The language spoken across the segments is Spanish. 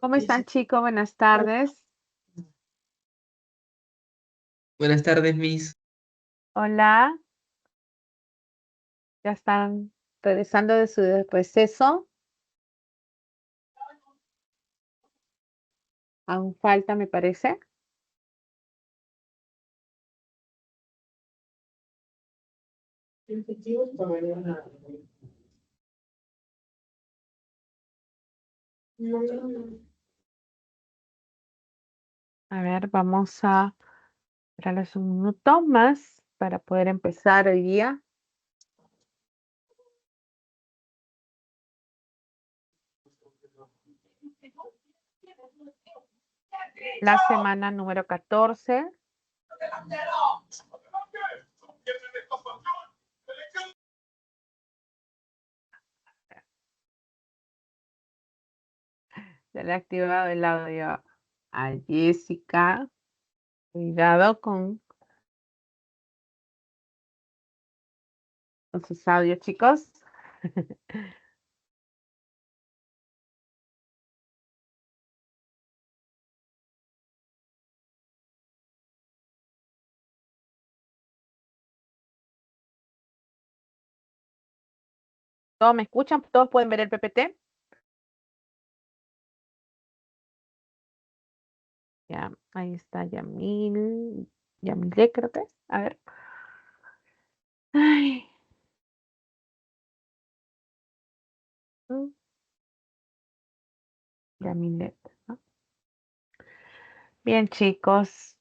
¿Cómo están, chicos? Buenas tardes. Buenas tardes, Miss. Hola, ya están regresando de su receso. Aún falta, me parece. A ver, vamos a darles un minuto más para poder empezar hoy día la semana número 14. Ya le he activado el audio a Jessica. Cuidado con sus audios, chicos. ¿Todos me escuchan? ¿Todos pueden ver el PPT? Ya, ahí está Yamile creo que es. A ver. Ay. mm, Yamilet, ¿no? Bien, chicos.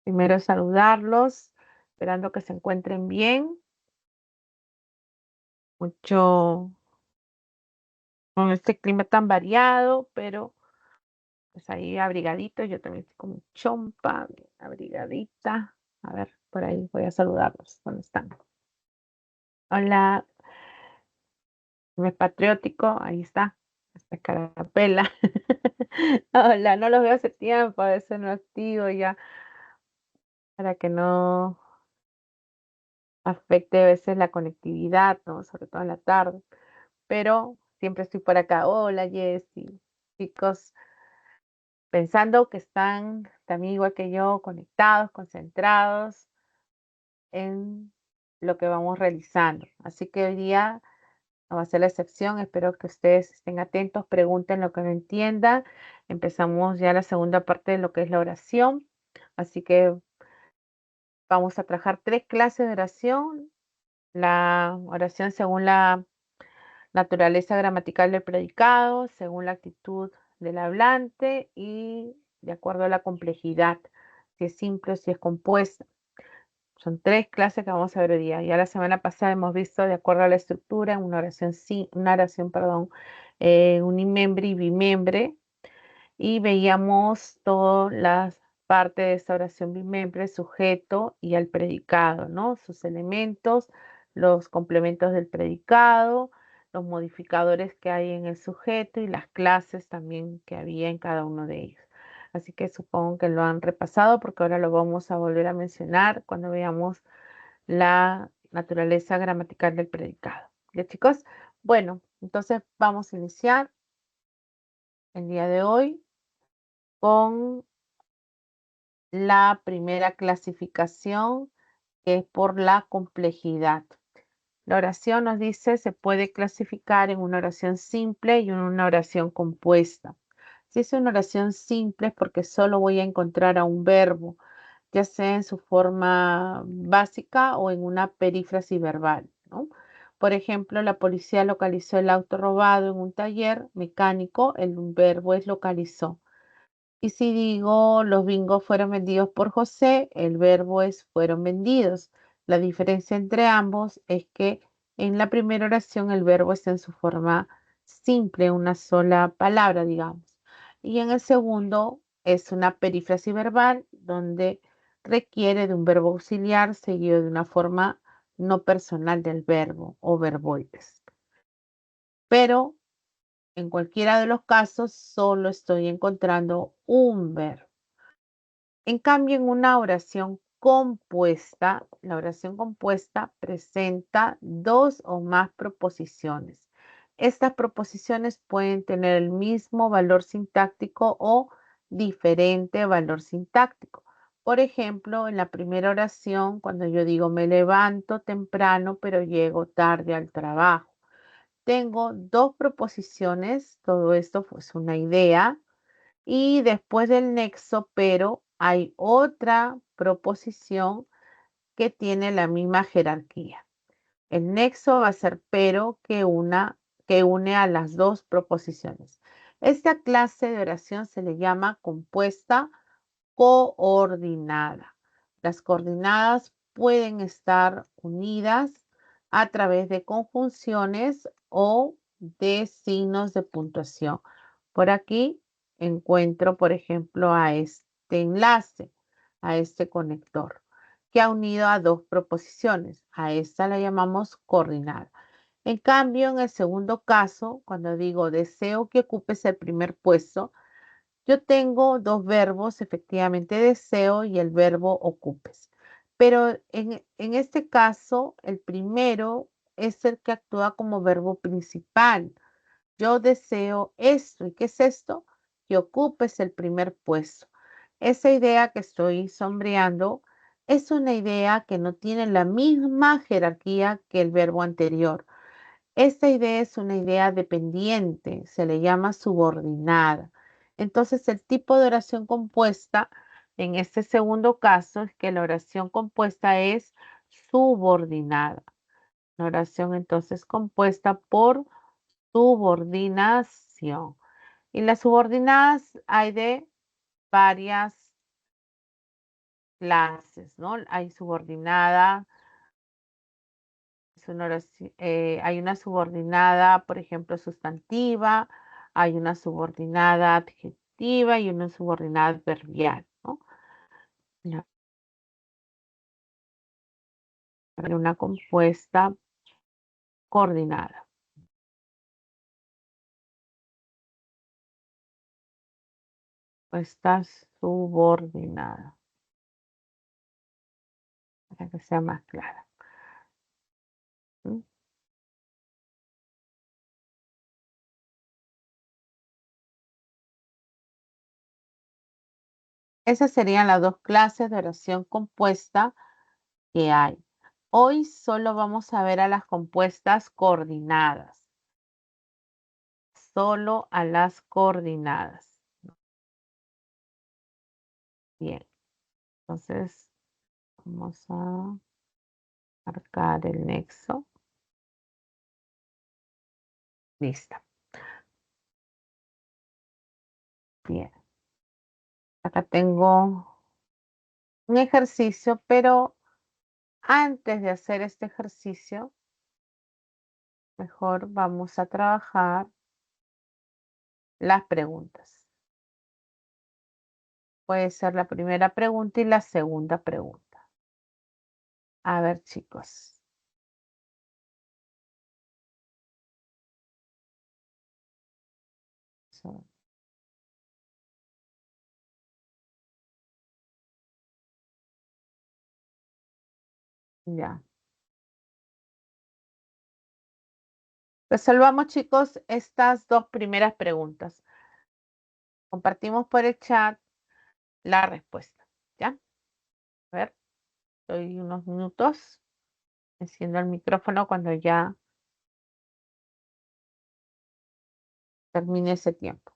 Primero saludarlos, esperando que se encuentren bien. Mucho con este clima tan variado, pero pues ahí abrigaditos. Yo también estoy como chompa, bien abrigadita. A ver, por ahí voy a saludarlos. ¿Dónde están? Hola, me patriótico, ahí está. Esta carapela. Hola, no los veo hace tiempo, a veces no activo ya, para que no afecte a veces la conectividad, ¿no? Sobre todo en la tarde. Pero siempre estoy por acá. Hola, Jessy. Chicos, pensando que están también igual que yo, conectados, concentrados en lo que vamos realizando. Así que hoy día no va a ser la excepción. Espero que ustedes estén atentos, pregunten lo que no entiendan. Empezamos ya la segunda parte de lo que es la oración. Así que vamos a trabajar 3 clases de oración. La oración según la naturaleza gramatical del predicado, según la actitud del hablante y de acuerdo a la complejidad, si es simple o si es compuesta. Son 3 clases que vamos a ver hoy día. Ya la semana pasada hemos visto de acuerdo a la estructura, una oración, sí, una oración, perdón, unimembre y bimembre, y veíamos todas las partes de esta oración bimembre, sujeto y al predicado, ¿no? Sus elementos, los complementos del predicado, los modificadores que hay en el sujeto y las clases también que había en cada uno de ellos. Así que supongo que lo han repasado porque ahora lo vamos a volver a mencionar cuando veamos la naturaleza gramatical del predicado. ¿Ya, chicos? Bueno, entonces vamos a iniciar el día de hoy con la primera clasificación, que es por la complejidad. La oración nos dice se puede clasificar en una oración simple y en una oración compuesta. Si es una oración simple es porque solo voy a encontrar a un verbo, ya sea en su forma básica o en una perífrasis verbal, ¿no? Por ejemplo, la policía localizó el auto robado en un taller mecánico, el verbo es localizó. Y si digo los bingos fueron vendidos por José, el verbo es fueron vendidos. La diferencia entre ambos es que en la primera oración el verbo está en su forma simple, una sola palabra, digamos. Y en el segundo es una perífrasis verbal donde requiere de un verbo auxiliar seguido de una forma no personal del verbo o verboides. Pero en cualquiera de los casos solo estoy encontrando un verbo. En cambio, en una oración compuesta, la oración compuesta presenta dos o más proposiciones. Estas proposiciones pueden tener el mismo valor sintáctico o diferente valor sintáctico. Por ejemplo, en la primera oración, cuando yo digo me levanto temprano, pero llego tarde al trabajo. Tengo dos proposiciones, todo esto es una idea, y después del nexo, pero hay otra proposición que tiene la misma jerarquía. El nexo va a ser pero que une a las dos proposiciones. Esta clase de oración se le llama compuesta coordinada. Las coordinadas pueden estar unidas a través de conjunciones o de signos de puntuación. Por aquí encuentro, por ejemplo, a este enlace, a este conector, que ha unido a dos proposiciones. A esta la llamamos coordinada. En cambio, en el segundo caso, cuando digo deseo que ocupes el primer puesto, yo tengo dos verbos, efectivamente deseo y el verbo ocupes. Pero en este caso, el primero es el que actúa como verbo principal. Yo deseo esto. ¿Y qué es esto? Que ocupes el primer puesto. Esa idea que estoy sombreando es una idea que no tiene la misma jerarquía que el verbo anterior. Esta idea es una idea dependiente, se le llama subordinada. Entonces, el tipo de oración compuesta en este segundo caso es que la oración compuesta es subordinada. La oración entonces compuesta por subordinación. Y las subordinadas hay de varias clases, ¿no? Hay subordinada, hay una subordinada, por ejemplo, sustantiva, hay una subordinada adjetiva y una subordinada adverbial, ¿no? Una compuesta coordinada. Está subordinada, para que sea más clara. ¿Mm? Esas serían las dos clases de oración compuesta que hay. Hoy solo vamos a ver a las compuestas coordinadas, solo a las coordinadas. Bien, entonces vamos a marcar el nexo. Listo. Bien, acá tengo un ejercicio, pero antes de hacer este ejercicio, mejor vamos a trabajar las preguntas. Puede ser la primera pregunta y la segunda pregunta. A ver, chicos. Ya. Resolvamos, chicos, estas dos primeras preguntas. Compartimos por el chat la respuesta. ¿Ya? A ver, doy unos minutos. Enciendo el micrófono cuando ya termine ese tiempo.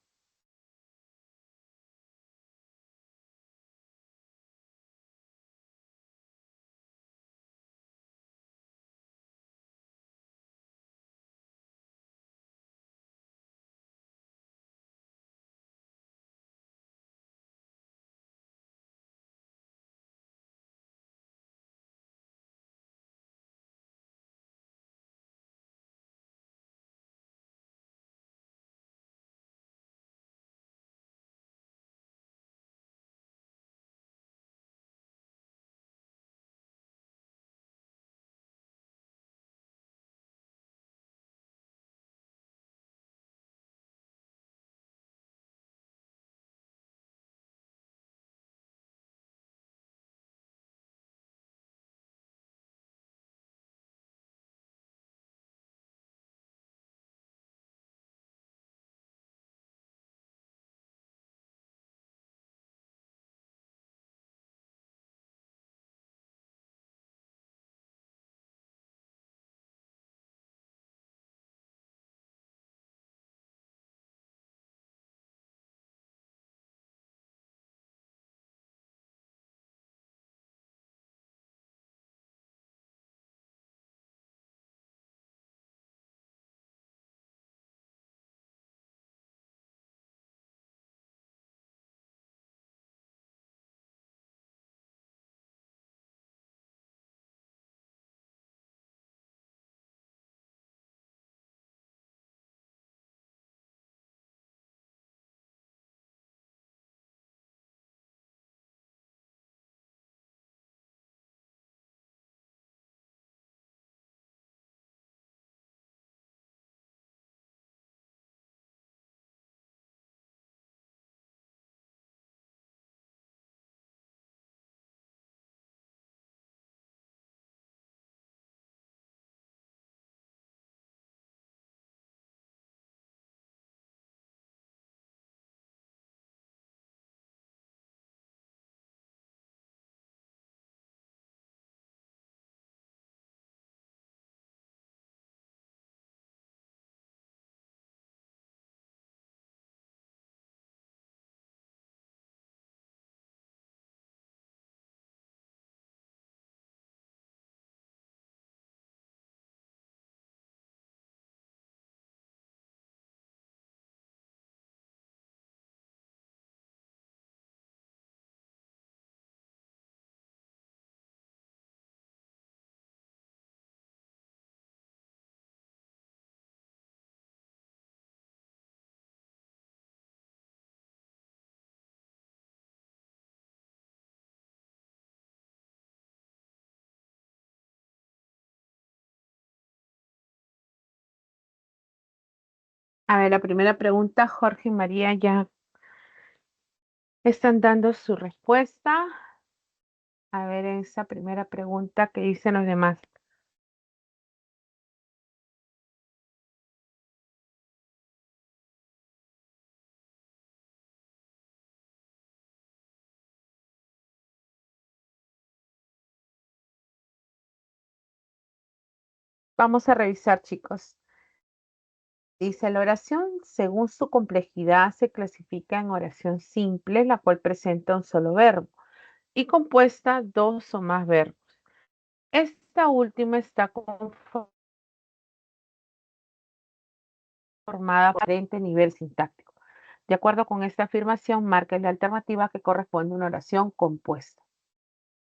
A ver, la primera pregunta, Jorge y María ya están dando su respuesta. A ver, esa primera pregunta que dicen los demás. Vamos a revisar, chicos. Dice, la oración, según su complejidad, se clasifica en oración simple, la cual presenta un solo verbo, y compuesta dos o más verbos. Esta última está conformada por diferente nivel sintáctico. De acuerdo con esta afirmación, marca la alternativa que corresponde a una oración compuesta.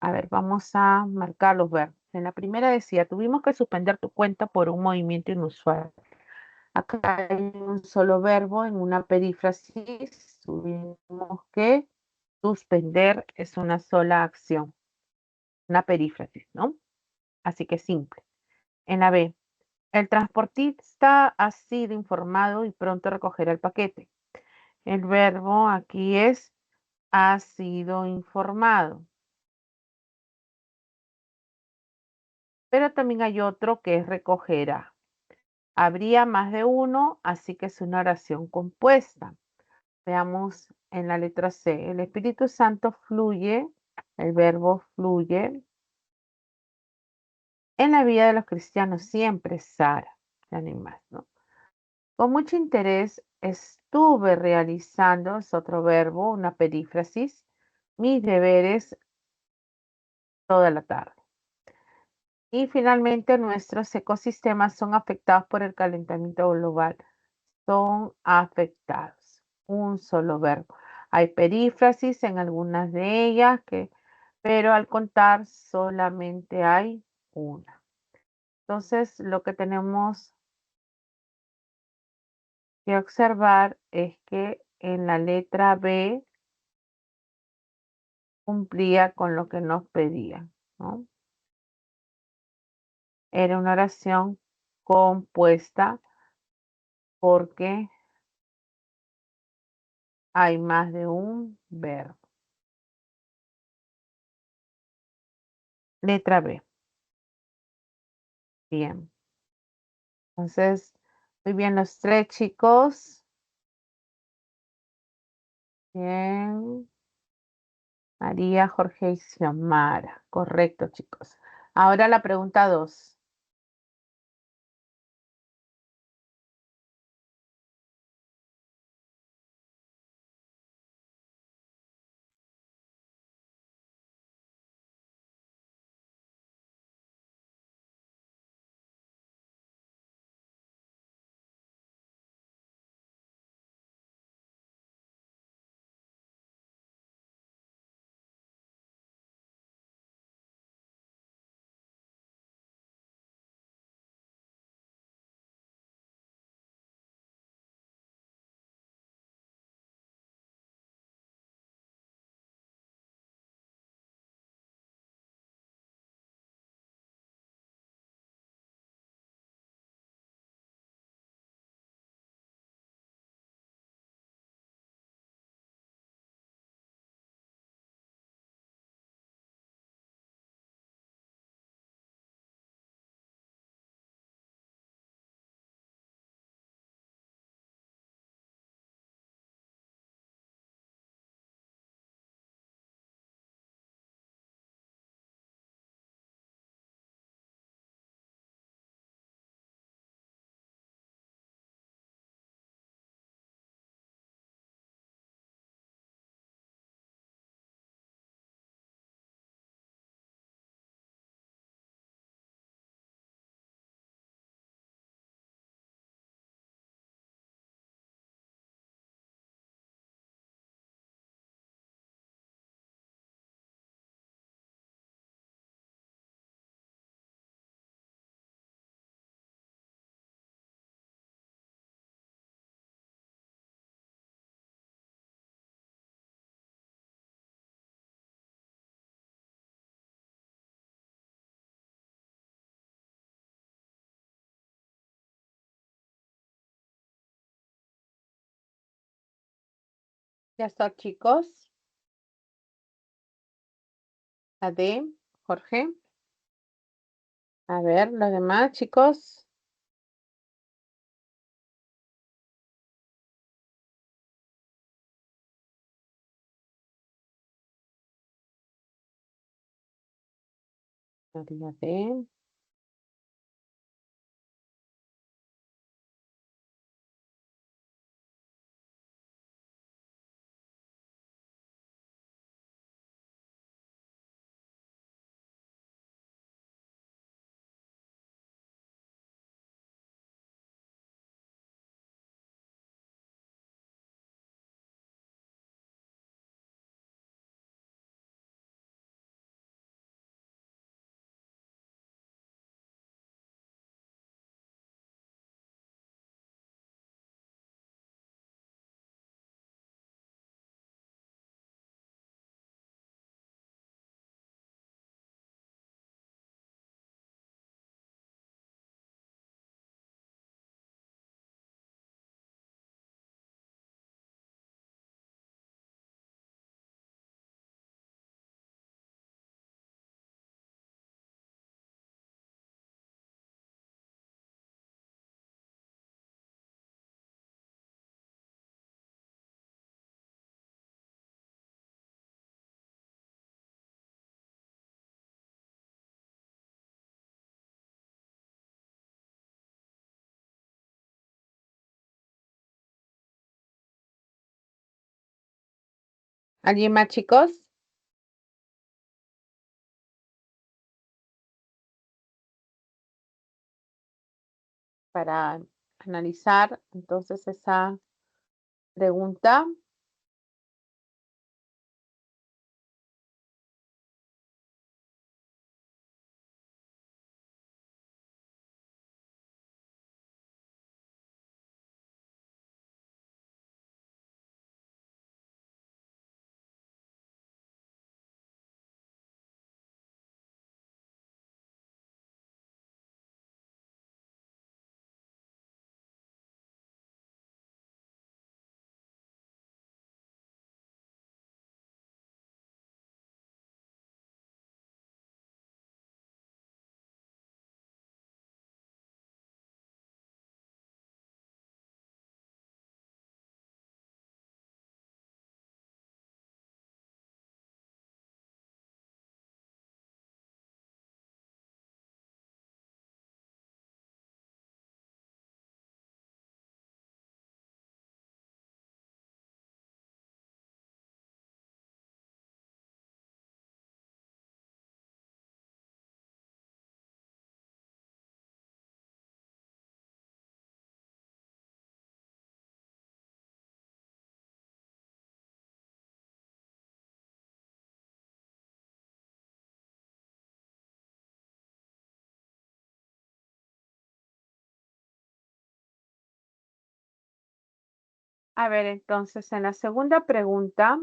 A ver, vamos a marcar los verbos. En la primera decía, tuvimos que suspender tu cuenta por un movimiento inusual. Acá hay un solo verbo en una perífrasis. Tuvimos que suspender es una sola acción, una perífrasis, ¿no? Así que simple. En la B, el transportista ha sido informado y pronto recogerá el paquete. El verbo aquí es ha sido informado. Pero también hay otro que es recogerá. Habría más de uno, así que es una oración compuesta. Veamos en la letra C. El Espíritu Santo fluye, el verbo fluye, en la vida de los cristianos siempre, Sara, ya ni más, ¿no? Con mucho interés estuve realizando, es otro verbo, una perífrasis, mis deberes toda la tarde. Y finalmente, nuestros ecosistemas son afectados por el calentamiento global. Son afectados. Un solo verbo. Hay perífrasis en algunas de ellas, pero al contar solamente hay una. Entonces, lo que tenemos que observar es que en la letra B cumplía con lo que nos pedía, ¿no? Era una oración compuesta porque hay más de un verbo. Letra B. Bien. Entonces, muy bien los tres chicos. Bien. María, Jorge y Xiomara. Correcto, chicos. Ahora la pregunta 2. Ya está, chicos. La D, Jorge. A ver, los demás, chicos. La D. ¿Alguien más, chicos? Para analizar entonces esa pregunta. A ver, entonces, en la segunda pregunta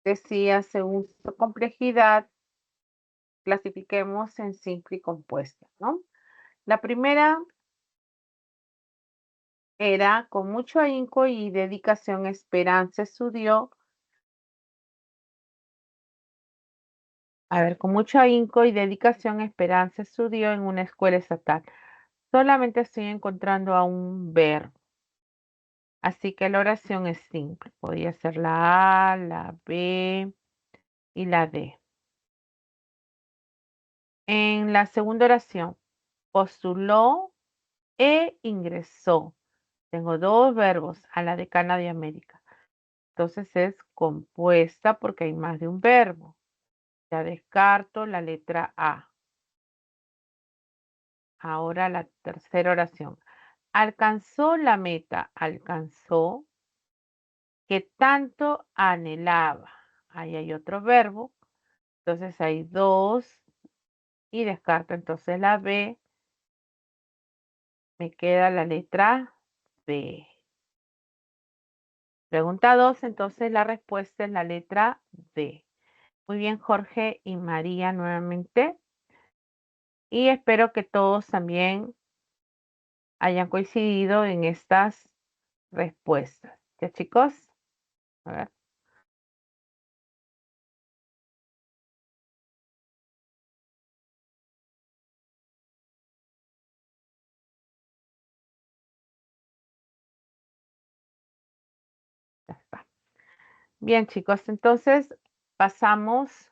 decía, según su complejidad, clasifiquemos en simple y compuesta, ¿no? La primera era, con mucho ahínco y dedicación, Esperanza estudió. A ver, con mucho ahínco y dedicación, Esperanza estudió en una escuela estatal. Solamente estoy encontrando a un verbo, así que la oración es simple. Podría ser la A, la B y la D. En la segunda oración, postuló e ingresó. Tengo dos verbos a la decana de América. Entonces es compuesta porque hay más de un verbo. Ya descarto la letra A. Ahora la tercera oración. Alcanzó la meta, alcanzó que tanto anhelaba. Ahí hay otro verbo. Entonces hay dos y descarto entonces la B. Me queda la letra B. Pregunta 2, entonces la respuesta es la letra D. Muy bien, Jorge y María nuevamente. Y espero que todos también hayan coincidido en estas respuestas. ¿Ya, chicos? A ver. Ya está. Bien, chicos, entonces pasamos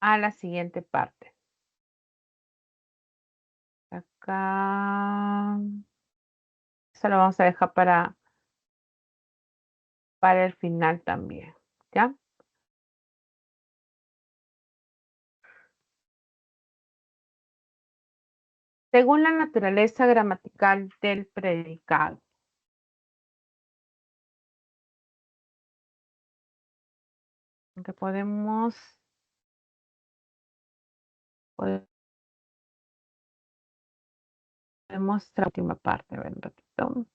a la siguiente parte. Acá. Eso lo vamos a dejar para el final también. ¿Ya? Según la naturaleza gramatical del predicado. Aunque podemos la última parte, a ver un ratito.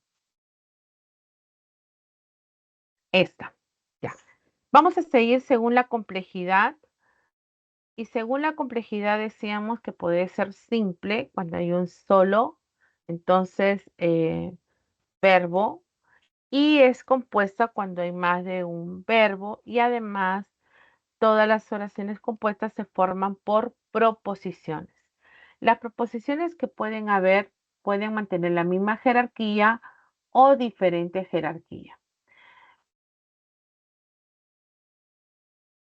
Esta, ya. Vamos a seguir según la complejidad. Y según la complejidad decíamos que puede ser simple cuando hay un solo, entonces, verbo. Y es compuesta cuando hay más de un verbo. Y además, todas las oraciones compuestas se forman por proposiciones. Las proposiciones que pueden mantener la misma jerarquía o diferente jerarquía.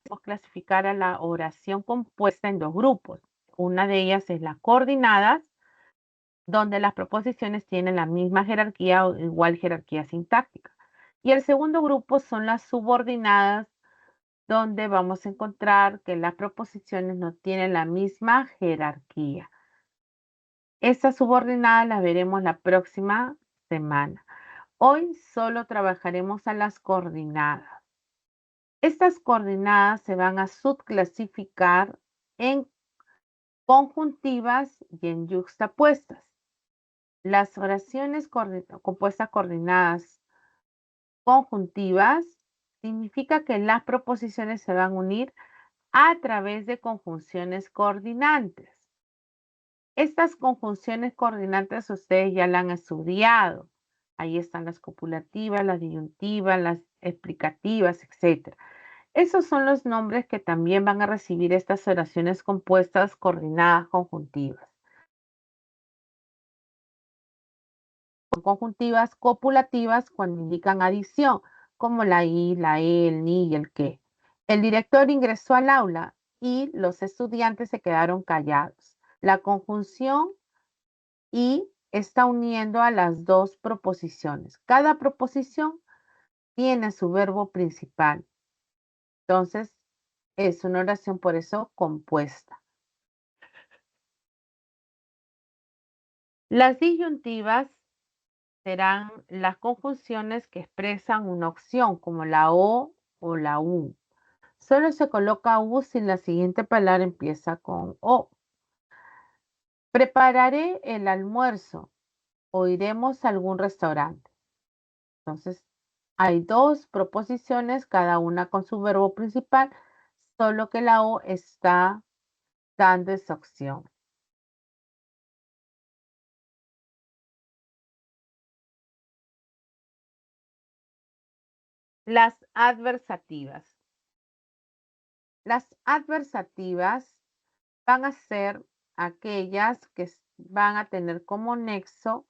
Podemos clasificar a la oración compuesta en dos grupos. Una de ellas es las coordinadas, donde las proposiciones tienen la misma jerarquía o igual jerarquía sintáctica. Y el segundo grupo son las subordinadas, donde vamos a encontrar que las proposiciones no tienen la misma jerarquía. Estas subordinadas las veremos la próxima semana. Hoy solo trabajaremos a las coordinadas. Estas coordinadas se van a subclasificar en conjuntivas y en yuxtapuestas. Las oraciones compuestas coordinadas conjuntivas significa que las proposiciones se van a unir a través de conjunciones coordinantes. Estas conjunciones coordinantes ustedes ya las han estudiado. Ahí están las copulativas, las disyuntivas, las explicativas, etc. Esos son los nombres que también van a recibir estas oraciones compuestas coordinadas conjuntivas. Conjuntivas copulativas cuando indican adición, como la y, la el, ni y el que. El director ingresó al aula y los estudiantes se quedaron callados. La conjunción y está uniendo a las dos proposiciones. Cada proposición tiene su verbo principal. Entonces, es una oración por eso compuesta. Las disyuntivas serán las conjunciones que expresan una opción, como la o la u. Solo se coloca u si la siguiente palabra empieza con o. Prepararé el almuerzo o iremos a algún restaurante. Entonces, hay dos proposiciones, cada una con su verbo principal, solo que la o está dando esa opción. Las adversativas. Las adversativas van a ser aquellas que van a tener como nexo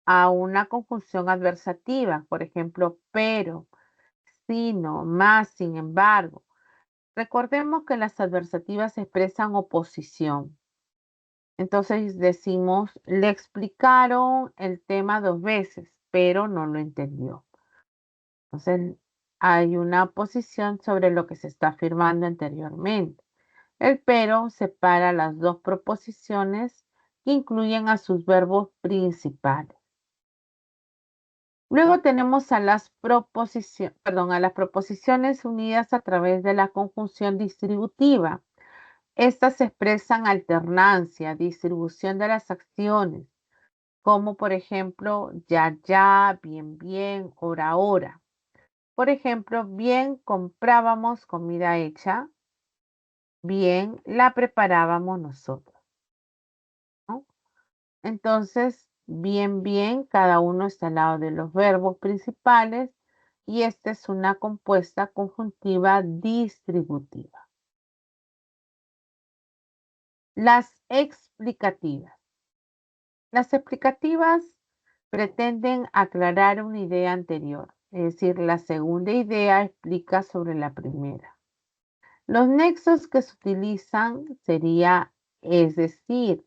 a una conjunción adversativa, por ejemplo, pero, sino, más, sin embargo. Recordemos que las adversativas expresan oposición. Entonces decimos, le explicaron el tema dos veces, pero no lo entendió. Entonces hay una oposición sobre lo que se está afirmando anteriormente. El pero separa las dos proposiciones que incluyen a sus verbos principales. Luego tenemos a las proposiciones unidas a través de la conjunción distributiva. Estas expresan alternancia, distribución de las acciones, como por ejemplo ya, ya, bien, bien, hora, hora. Por ejemplo, bien comprábamos comida hecha, bien la preparábamos nosotros, ¿no? Entonces, bien, cada uno está al lado de los verbos principales y esta es una compuesta conjuntiva distributiva. Las explicativas. Las explicativas pretenden aclarar una idea anterior, es decir, la segunda idea explica sobre la primera. Los nexos que se utilizan sería es decir,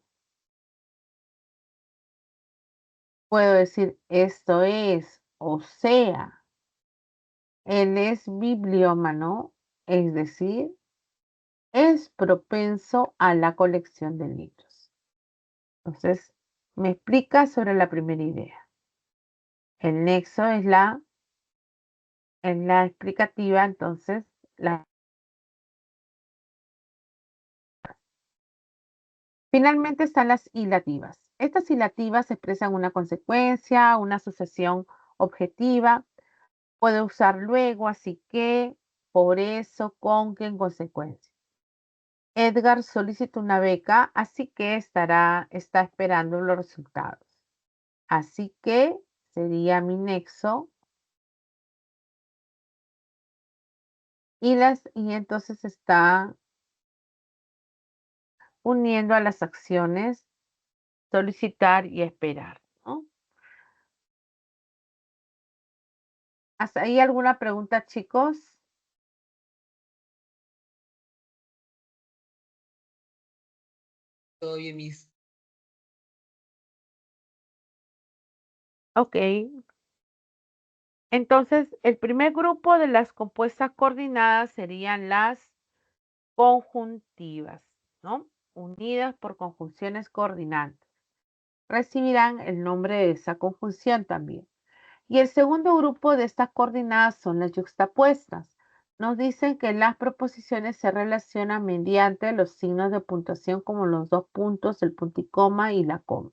puedo decir esto es, o sea, él es bibliómano, es decir, es propenso a la colección de libros. Entonces, me explica sobre la primera idea. El nexo es la explicativa, entonces, finalmente están las hilativas. Estas hilativas expresan una consecuencia, una asociación objetiva. Puede usar luego, así que, por eso, con que, en consecuencia. Edgar solicitó una beca, así que está esperando los resultados. Así que sería mi nexo y entonces está uniendo a las acciones solicitar y esperar, ¿no? ¿Hasta ahí alguna pregunta, chicos? Todo bien, Miss. Ok. Entonces, el primer grupo de las compuestas coordinadas serían las conjuntivas, ¿no? Unidas por conjunciones coordinantes. Recibirán el nombre de esa conjunción también. Y el segundo grupo de estas coordenadas son las yuxtapuestas. Nos dicen que las proposiciones se relacionan mediante los signos de puntuación como los dos puntos, el punto y coma y la coma.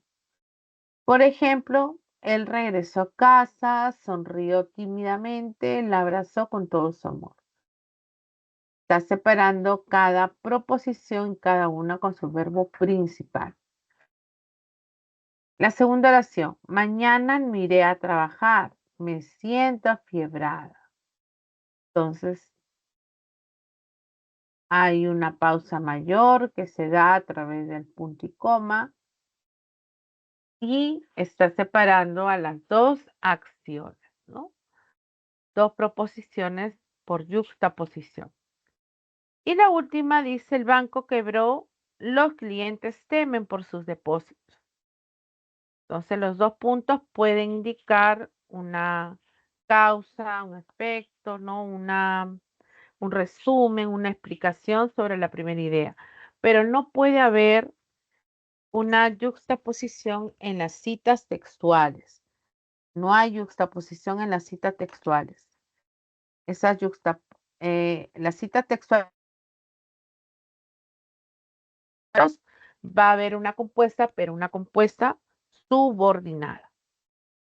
Por ejemplo, él regresó a casa, sonrió tímidamente, la abrazó con todo su amor. Está separando cada proposición, cada una con su verbo principal. La segunda oración, mañana no iré a trabajar, me siento afiebrada. Entonces, hay una pausa mayor que se da a través del punto y coma y está separando a las dos acciones, ¿no? Dos proposiciones por yuxtaposición. Y la última dice, el banco quebró, los clientes temen por sus depósitos. Entonces, los dos puntos pueden indicar una causa, un aspecto, ¿no? Un resumen, una explicación sobre la primera idea. Pero no puede haber una yuxtaposición en las citas textuales. No hay yuxtaposición en las citas textuales. La cita textual va a haber una compuesta, pero una compuesta subordinada.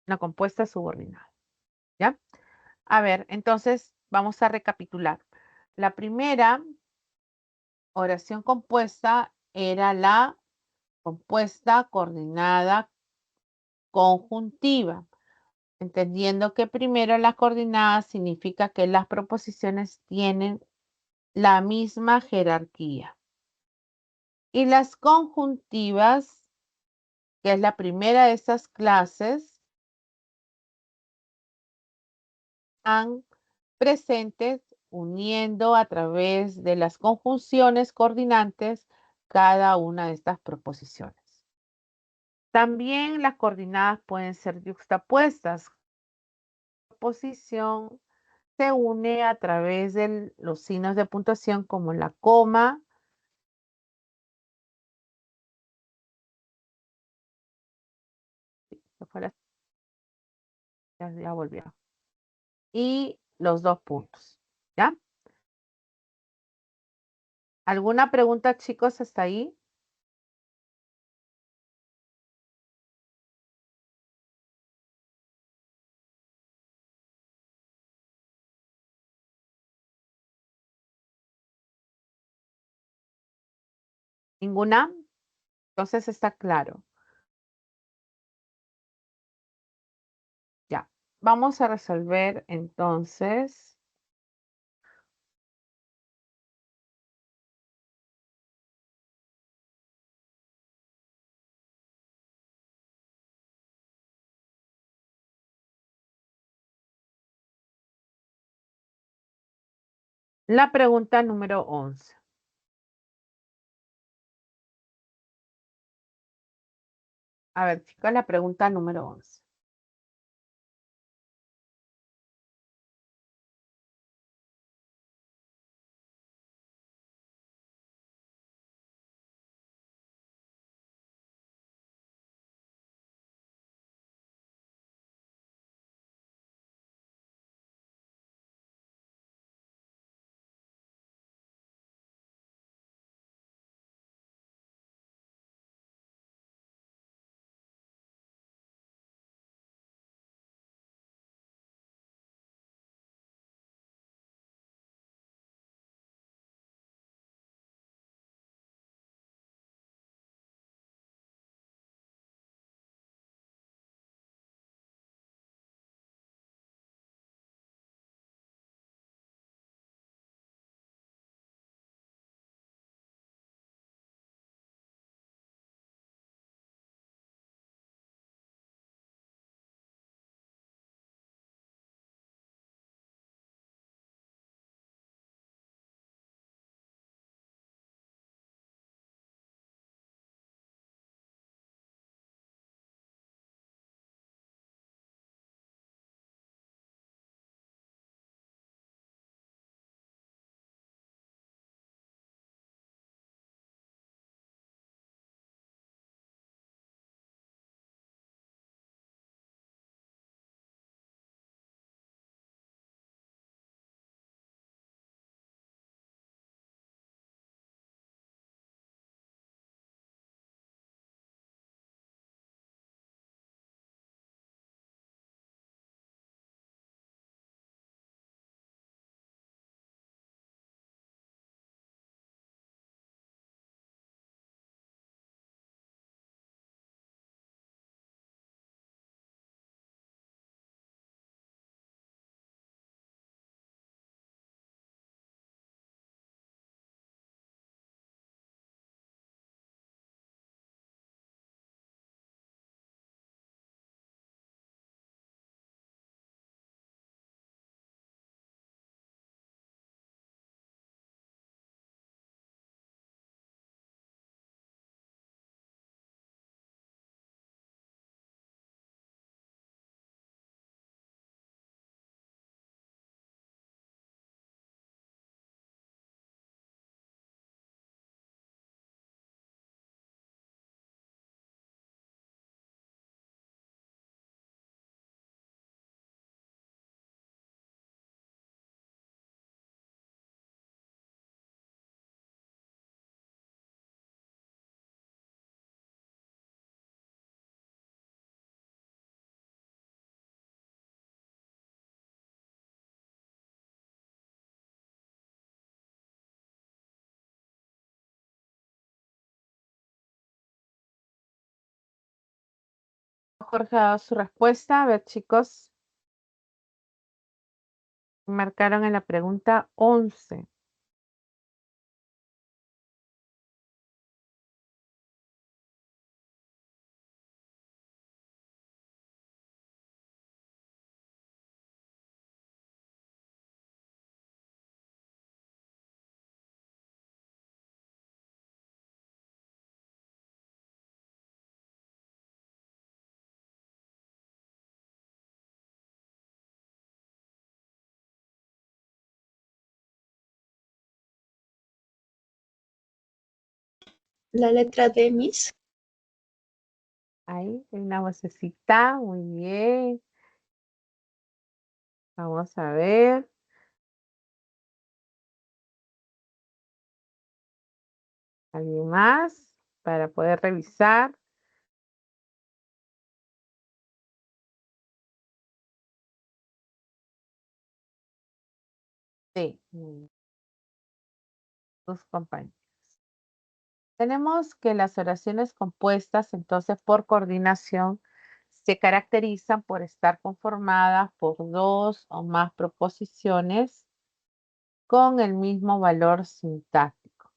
Una compuesta subordinada. ¿Ya? A ver, entonces vamos a recapitular. La primera oración compuesta era la compuesta coordinada conjuntiva, entendiendo que primero las coordinadas significa que las proposiciones tienen la misma jerarquía. Y las conjuntivas, que es la primera de estas clases, están presentes uniendo a través de las conjunciones coordinantes cada una de estas proposiciones. También las coordenadas pueden ser yuxtapuestas. La proposición se une a través de los signos de puntuación como la coma, ya volvió, y los dos puntos. ¿Ya? ¿Alguna pregunta, chicos, hasta ahí? ¿Ninguna? Entonces está claro. Vamos a resolver entonces la pregunta número 11. A ver, chicos, la pregunta número 11. Jorge ha dado su respuesta. A ver, chicos, marcaron en la pregunta 11. La letra D, Miss. Ahí, hay una vocecita. Muy bien. Vamos a ver. ¿Alguien más para poder revisar? Sí, tus compañeros. Tenemos que las oraciones compuestas, entonces, por coordinación, se caracterizan por estar conformadas por dos o más proposiciones con el mismo valor sintáctico,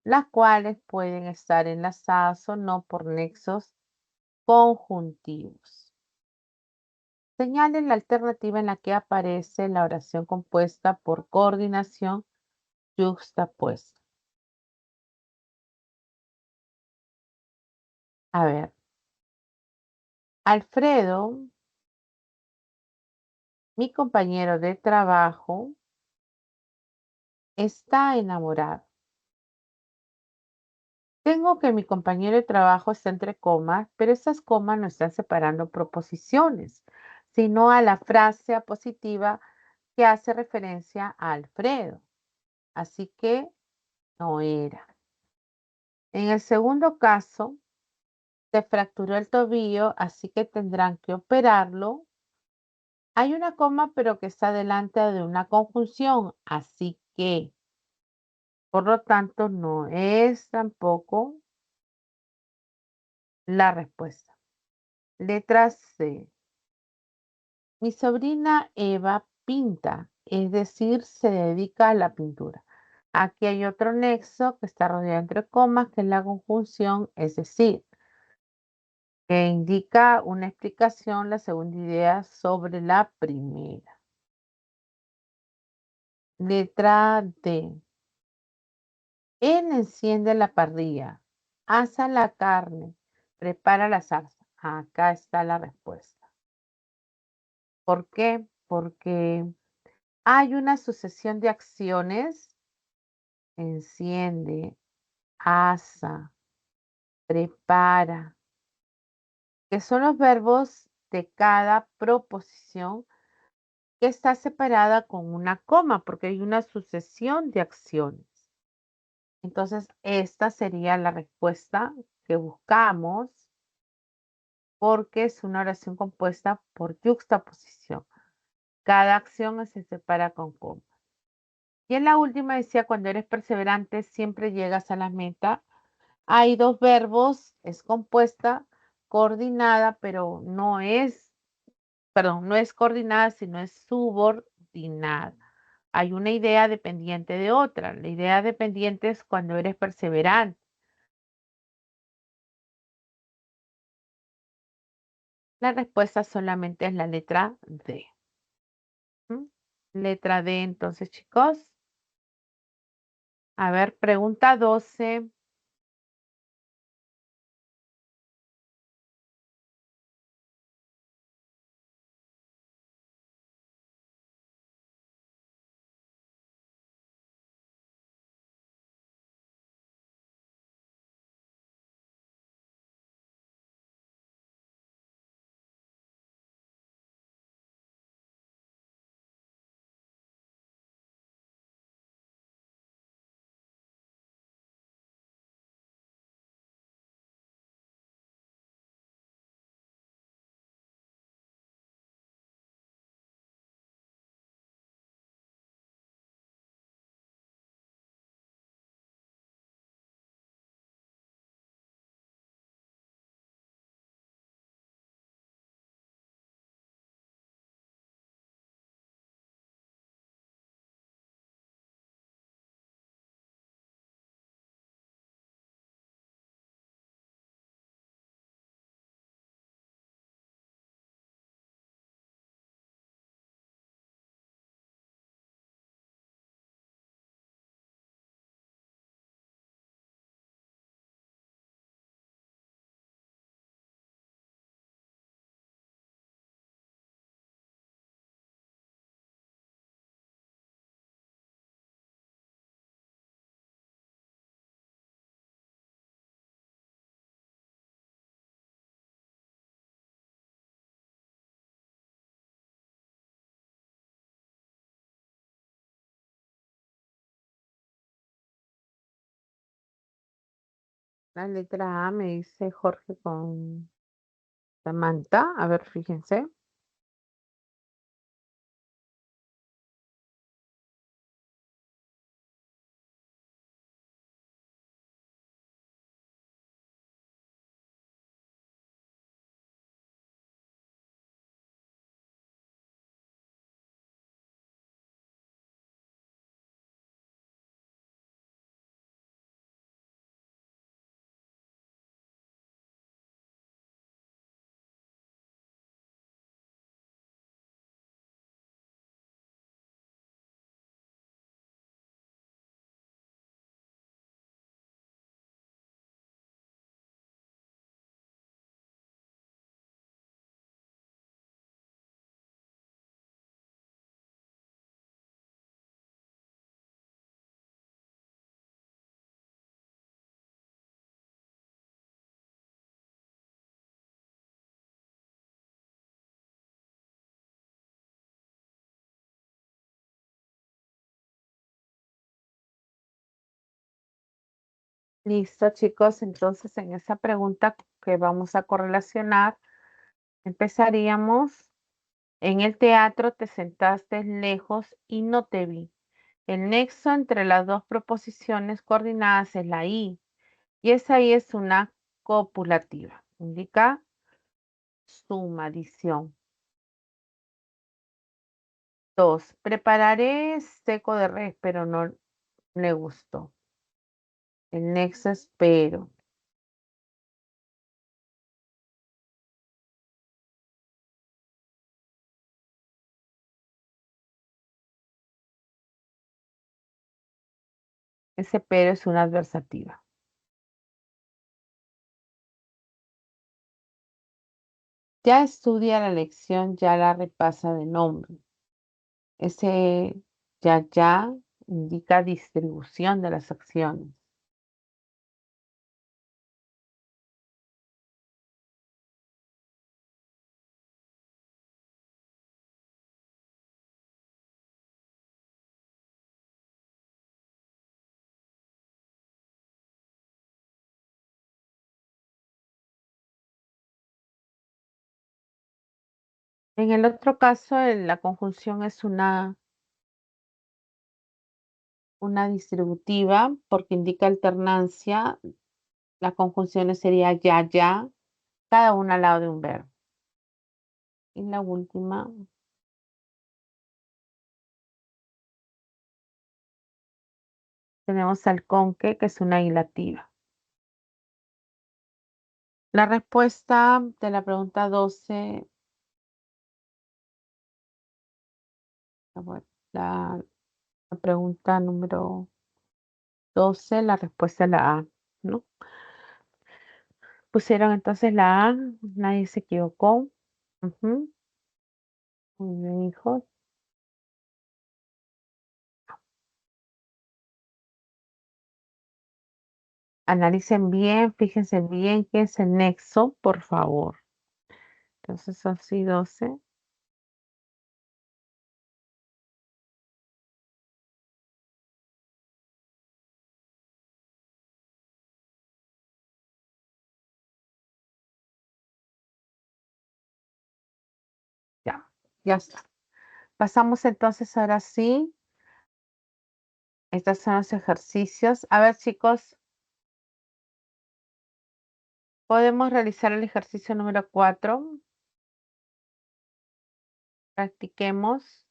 las cuales pueden estar enlazadas o no por nexos conjuntivos. Señalen la alternativa en la que aparece la oración compuesta por coordinación yuxtapuesta. A ver, Alfredo, mi compañero de trabajo, está enamorado. Tengo que mi compañero de trabajo está entre comas, pero esas comas no están separando proposiciones, sino a la frase apositiva que hace referencia a Alfredo. Así que no era. En el segundo caso, se fracturó el tobillo, así que tendrán que operarlo. Hay una coma, pero que está delante de una conjunción, así que, por lo tanto, no es tampoco la respuesta. Letra C. Mi sobrina Eva pinta, es decir, se dedica a la pintura. Aquí hay otro nexo que está rodeado entre comas, que es la conjunción, es decir, que indica una explicación, la segunda idea sobre la primera. Letra D. Él enciende la parrilla, asa la carne, prepara la salsa. Acá está la respuesta. ¿Por qué? Porque hay una sucesión de acciones. Enciende, asa, prepara, que son los verbos de cada proposición que está separada con una coma, porque hay una sucesión de acciones. Entonces, esta sería la respuesta que buscamos porque es una oración compuesta por yuxtaposición. Cada acción se separa con coma. Y en la última decía, cuando eres perseverante, siempre llegas a la meta. Hay dos verbos, es compuesta, coordinada, pero no es, perdón, no es coordinada, sino es subordinada. Hay una idea dependiente de otra. La idea dependiente es cuando eres perseverante. La respuesta solamente es la letra D. ¿Mm? Letra D, entonces, chicos. A ver, pregunta 12. La letra A me dice Jorge con Samantha. A ver, fíjense. Listo, chicos. Entonces, en esa pregunta que vamos a correlacionar, empezaríamos. En el teatro te sentaste lejos y no te vi. El nexo entre las dos proposiciones coordinadas es la I, y esa I es una copulativa. Indica suma, adición. 2. Prepararé seco de res, pero no le gustó. El nexo es pero. Ese pero es una adversativa. Ya estudia la lección, ya la repasa de nombre. Ese ya indica distribución de las acciones. En el otro caso, la conjunción es una distributiva porque indica alternancia. Las conjunciones sería ya, cada una al lado de un verbo. Y la última tenemos al conque, que es una hilativa. La respuesta de la pregunta 12, bueno, la, la pregunta número 12, la respuesta es la A, ¿no? Pusieron entonces la A, nadie se equivocó. Ujú. Muy bien, hijos. Analicen bien, fíjense bien qué es el nexo, por favor. Entonces son sí 12. Ya, ya está. Pasamos entonces ahora sí. Estos son los ejercicios. A ver, chicos, podemos realizar el ejercicio número 4. Practiquemos.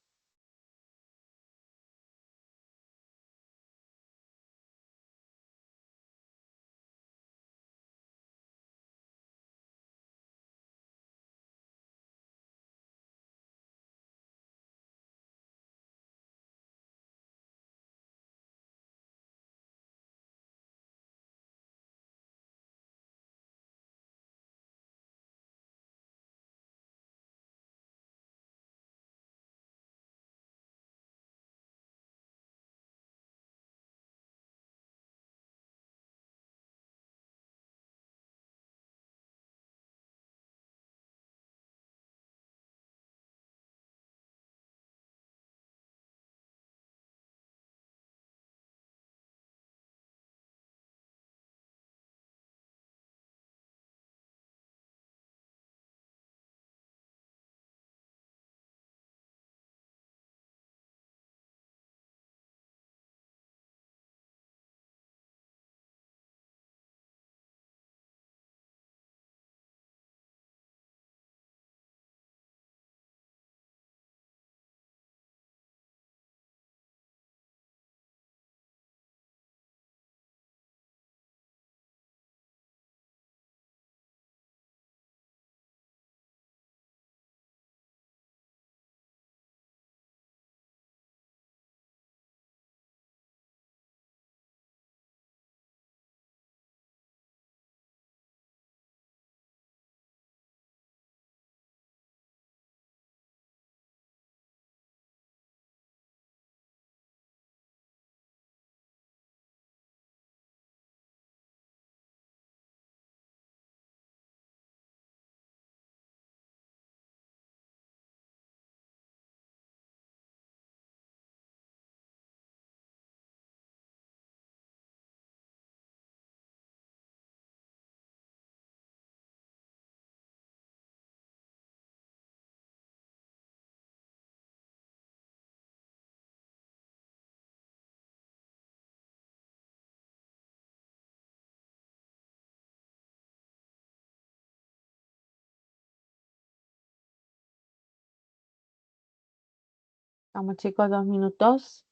Vamos, chicos, 2 minutos.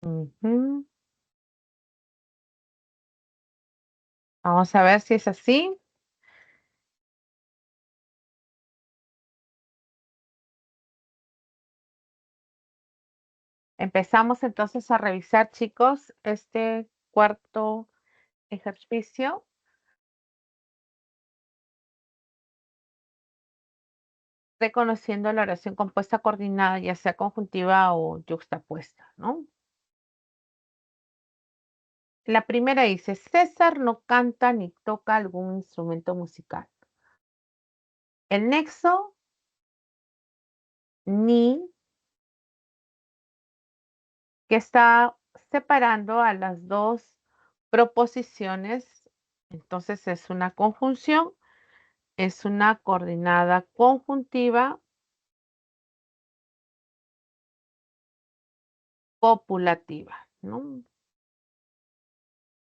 Ujú. Vamos a ver si es así. Empezamos entonces a revisar, chicos, este cuarto ejercicio, reconociendo la oración compuesta coordinada, ya sea conjuntiva o yuxtapuesta, ¿no? La primera dice, César no canta ni toca algún instrumento musical. El nexo ni que está separando a las dos proposiciones, entonces es una conjunción, es una coordinada conjuntiva copulativa, ¿no?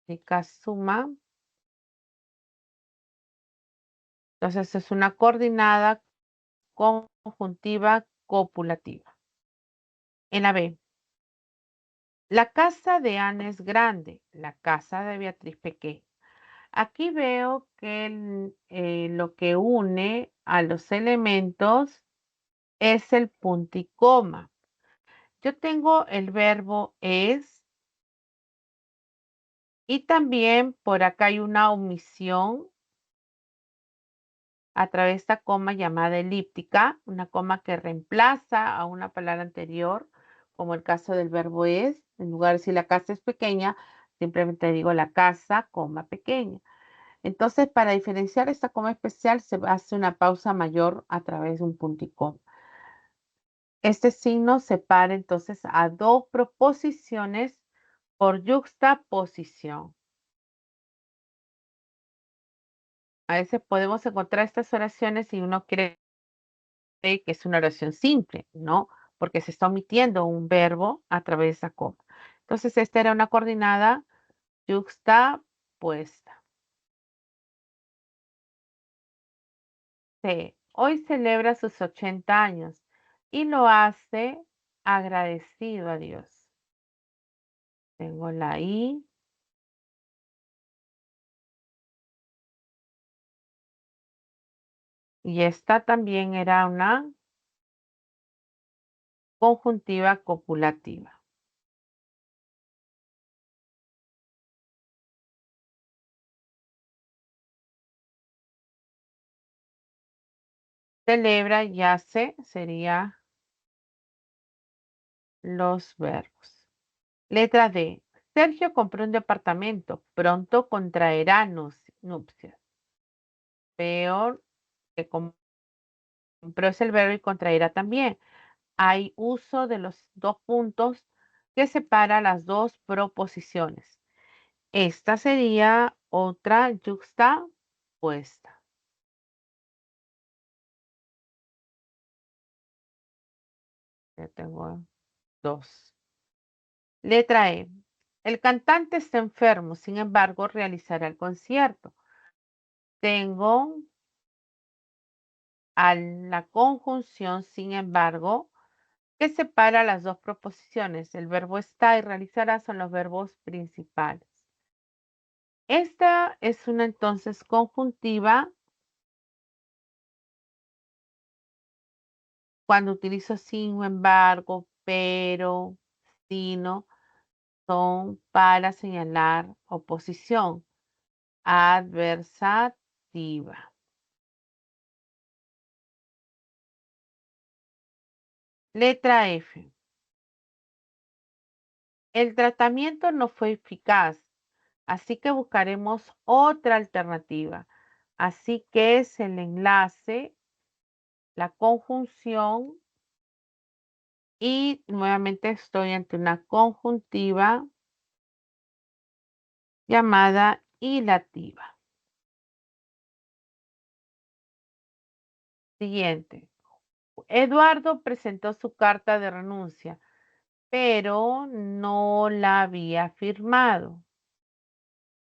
Significa suma, entonces es una coordinada conjuntiva copulativa. En la B, La casa de Ana es grande, la casa de Beatriz pequeña. Aquí veo que lo que une a los elementos es el punto y coma. Yo tengo el verbo es y también por acá hay una omisión a través de esta coma llamada elíptica, una coma que reemplaza a una palabra anterior, como el caso del verbo es. En lugar de decir la casa es pequeña, simplemente digo la casa, coma pequeña. Entonces, para diferenciar esta coma especial, se hace una pausa mayor a través de un punto y coma. Este signo separa entonces a dos proposiciones por yuxtaposición. A veces podemos encontrar estas oraciones y uno cree que es una oración simple, ¿no? Porque se está omitiendo un verbo a través de esa coma. Entonces, esta era una coordinada yuxtapuesta. C. Hoy celebra sus 80 años y lo hace agradecido a Dios. Tengo la I. Y esta también era una conjuntiva copulativa. Celebra y hace sería los verbos. Letra D. Sergio compró un departamento. Pronto contraerá nupcias. Peor que compró es el verbo y contraerá también. Hay uso de los dos puntos que separa las dos proposiciones. Esta sería otra yuxtapuesta. Ya tengo dos. Letra E. El cantante está enfermo, sin embargo, realizará el concierto. Tengo a la conjunción, sin embargo, que separa las dos proposiciones. El verbo está y realizará son los verbos principales. Esta es una entonces conjuntiva cuando utilizo sin embargo, pero, sino, son para señalar oposición adversativa. Letra F. El tratamiento no fue eficaz, así que buscaremos otra alternativa. Así que es el enlace, la conjunción y nuevamente estoy ante una conjuntiva llamada hilativa. Siguiente. Eduardo presentó su carta de renuncia, pero no la había firmado.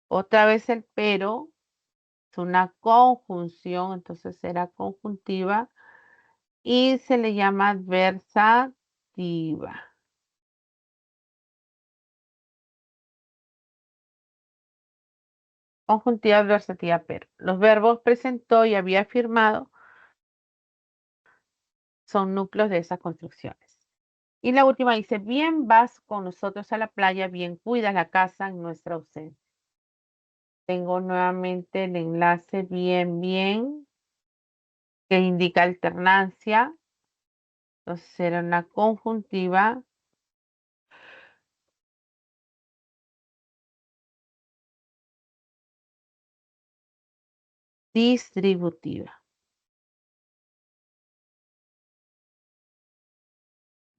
Otra vez el pero es una conjunción, entonces será conjuntiva y se le llama adversativa. Conjuntiva adversativa, pero los verbos presentó y había firmado son núcleos de esas construcciones. Y la última dice, bien vas con nosotros a la playa, bien cuidas la casa en nuestra ausencia. Tengo nuevamente el enlace bien, bien, que indica alternancia. Entonces será una conjuntiva distributiva.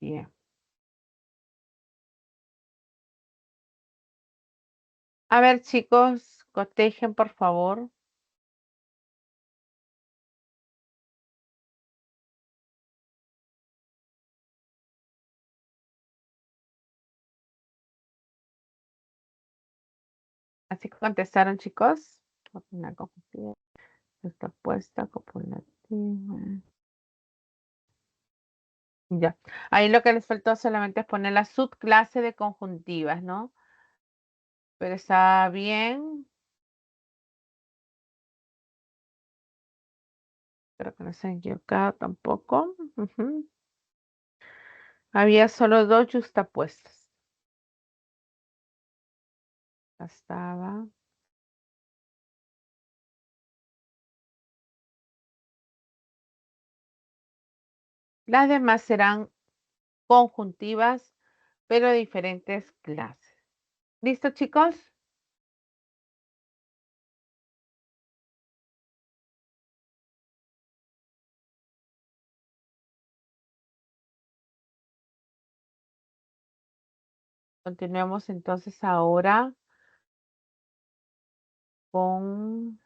Bien. A ver, chicos, cotejen, por favor. Así que contestaron, chicos. Una conjuntiva, justapuesta, copulativa. Ya. Ahí lo que les faltó solamente es poner la subclase de conjuntivas, ¿no? Pero está bien. Espero que no se hayan equivocado tampoco. Ujú. Había solo dos justapuestas. Estaba. Las demás serán conjuntivas, pero de diferentes clases. ¿Listo, chicos? Continuemos entonces ahora con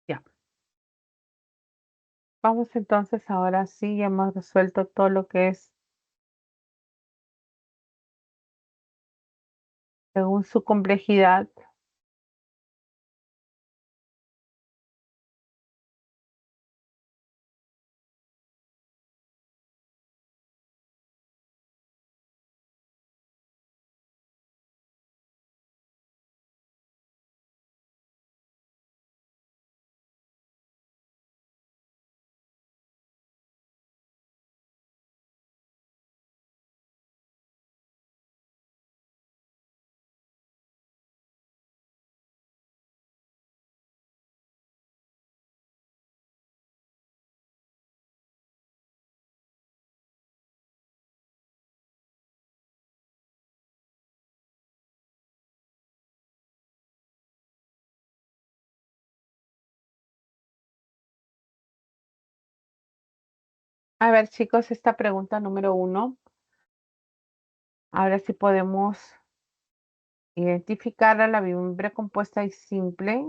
ya. Vamos entonces ahora sí, ya hemos resuelto todo lo que es según su complejidad. A ver, chicos, esta pregunta número uno. Ahora sí podemos identificar a la binomio compuesta y simple.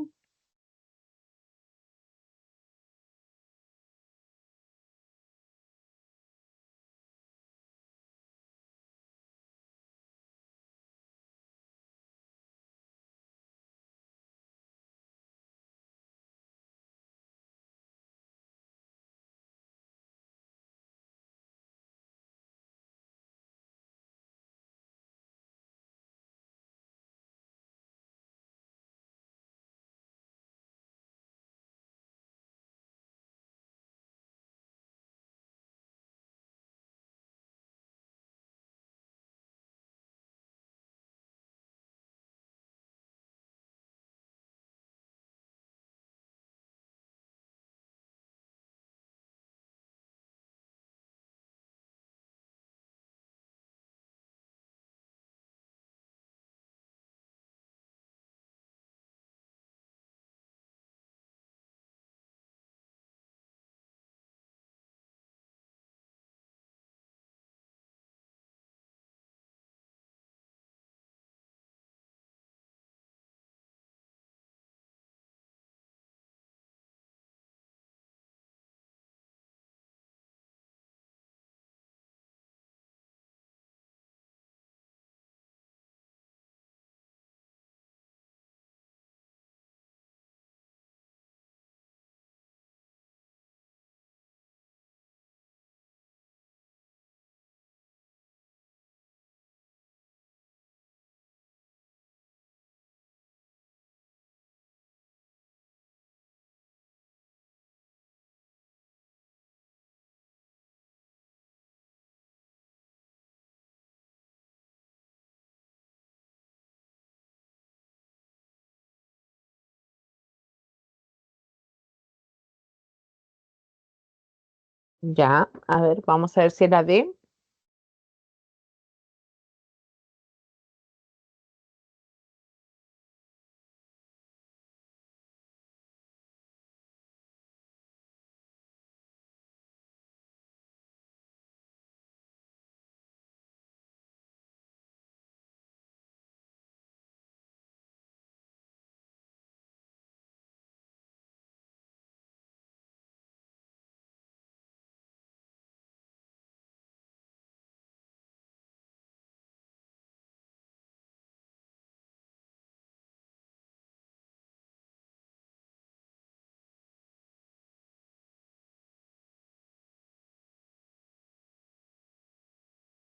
Ya, a ver, vamos a ver si era D.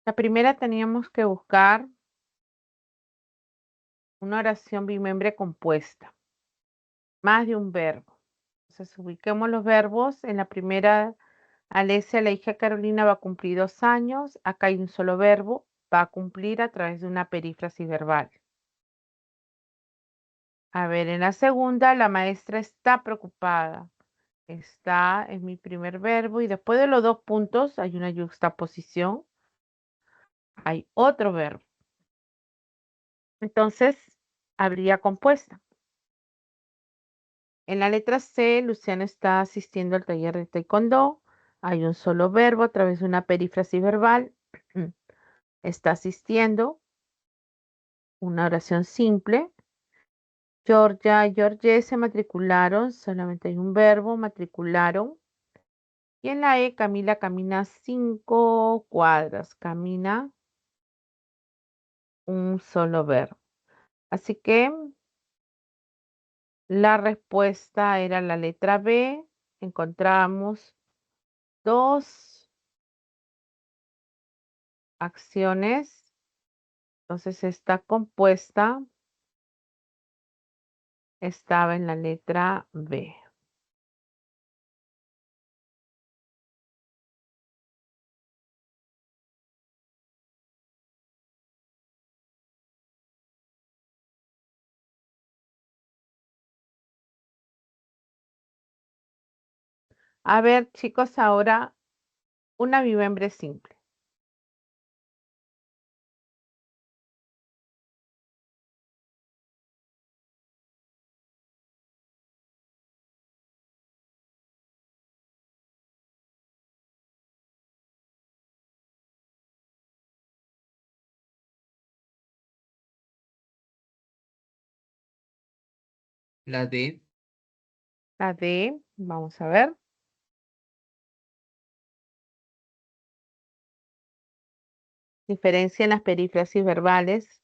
La primera teníamos que buscar una oración bimembre compuesta, más de un verbo. Entonces ubiquemos los verbos. En la primera, Alesia, la hija de Carolina, va a cumplir 2 años. Acá hay un solo verbo, va a cumplir a través de una perífrasis verbal. A ver, en la segunda, la maestra está preocupada. Está es mi primer verbo y después de los 2 puntos hay una yuxtaposición, hay otro verbo. Entonces, habría compuesta. En la letra C, Luciana está asistiendo al taller de taekwondo. Hay un solo verbo a través de una perífrasis verbal. Está asistiendo. Una oración simple. Georgia y George se matricularon. Solamente hay un verbo, matricularon. Y en la E, Camila camina 5 cuadras. Camina un solo verbo. Así que la respuesta era la letra B. Encontramos dos acciones. Entonces esta compuesta estaba en la letra B. A ver, chicos, ahora una bimembre simple. La D. La D, vamos a ver. Diferencia en las perífrasis verbales.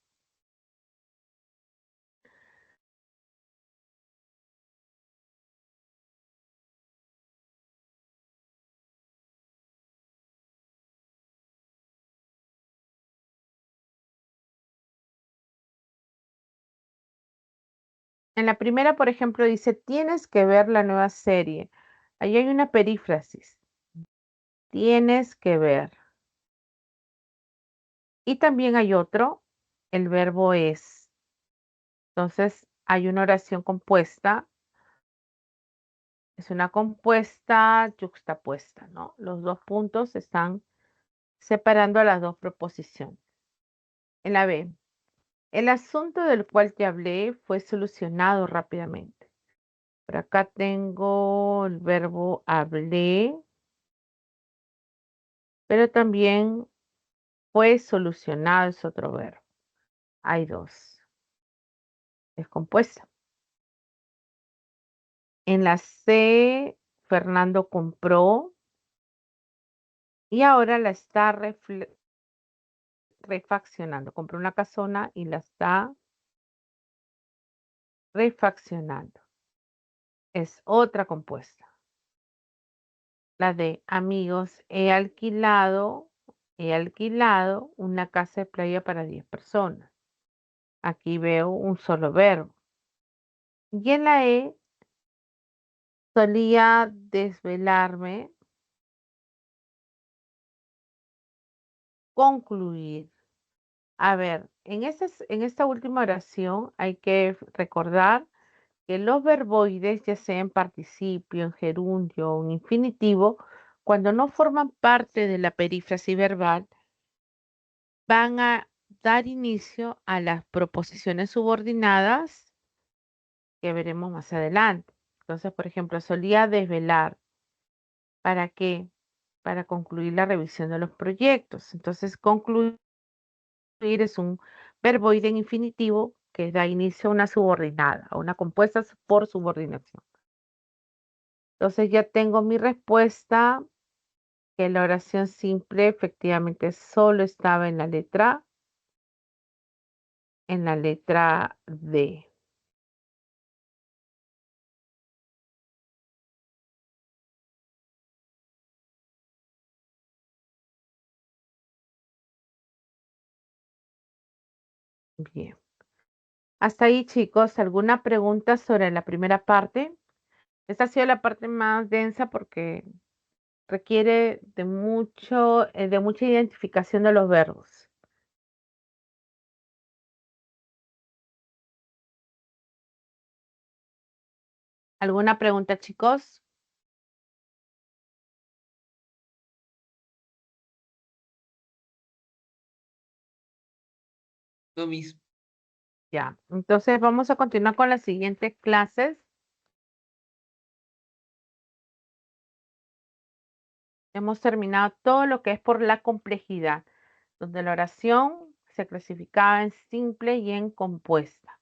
En la primera, por ejemplo, dice, tienes que ver la nueva serie. Ahí hay una perífrasis. Tienes que ver. Y también hay otro, el verbo es. Entonces, hay una oración compuesta. Es una compuesta yuxtapuesta, ¿no? Los 2 puntos están separando a las dos proposiciones. En la B, el asunto del cual te hablé fue solucionado rápidamente. Por acá tengo el verbo hablé, pero también fue solucionado es otro verbo. Hay dos. Es compuesta. En la C, Fernando compró y ahora la está refaccionando. Compró una casona y la está refaccionando. Es otra compuesta. La de amigos, he alquilado una casa de playa para 10 personas. Aquí veo un solo verbo. Y en la E, solía desvelarme, concluir. A ver, en esta última oración hay que recordar que los verboides, ya sea en participio, en gerundio o en infinitivo, cuando no forman parte de la perífrasis verbal, van a dar inicio a las proposiciones subordinadas que veremos más adelante. Entonces, por ejemplo, solía desvelar. ¿Para qué? Para concluir la revisión de los proyectos. Entonces, concluir es un verboide en infinitivo que da inicio a una subordinada, a una compuesta por subordinación. Entonces ya tengo mi respuesta, que la oración simple efectivamente solo estaba en la letra D. Bien. Hasta ahí, chicos, ¿alguna pregunta sobre la primera parte? Esta ha sido la parte más densa porque requiere de mucha identificación de los verbos. ¿Alguna pregunta, chicos? No, Miss. Ya. Entonces vamos a continuar con las siguientes clases. Hemos terminado todo lo que es por la complejidad, donde la oración se clasificaba en simple y en compuesta.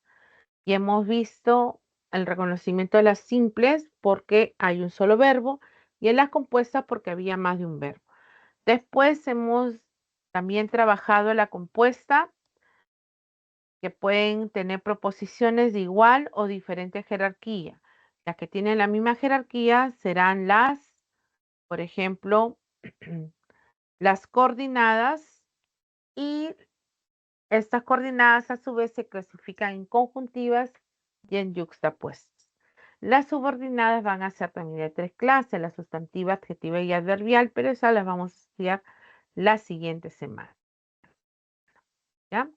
Y hemos visto el reconocimiento de las simples porque hay un solo verbo y en las compuestas porque había más de un verbo. Después hemos también trabajado la compuesta, que pueden tener proposiciones de igual o diferente jerarquía. Las que tienen la misma jerarquía serán por ejemplo, las coordinadas, y estas coordinadas a su vez se clasifican en conjuntivas y en yuxtapuestas. Las subordinadas van a ser también de tres clases: la sustantiva, adjetiva y adverbial, pero esas las vamos a estudiar la siguiente semana. ¿Ya?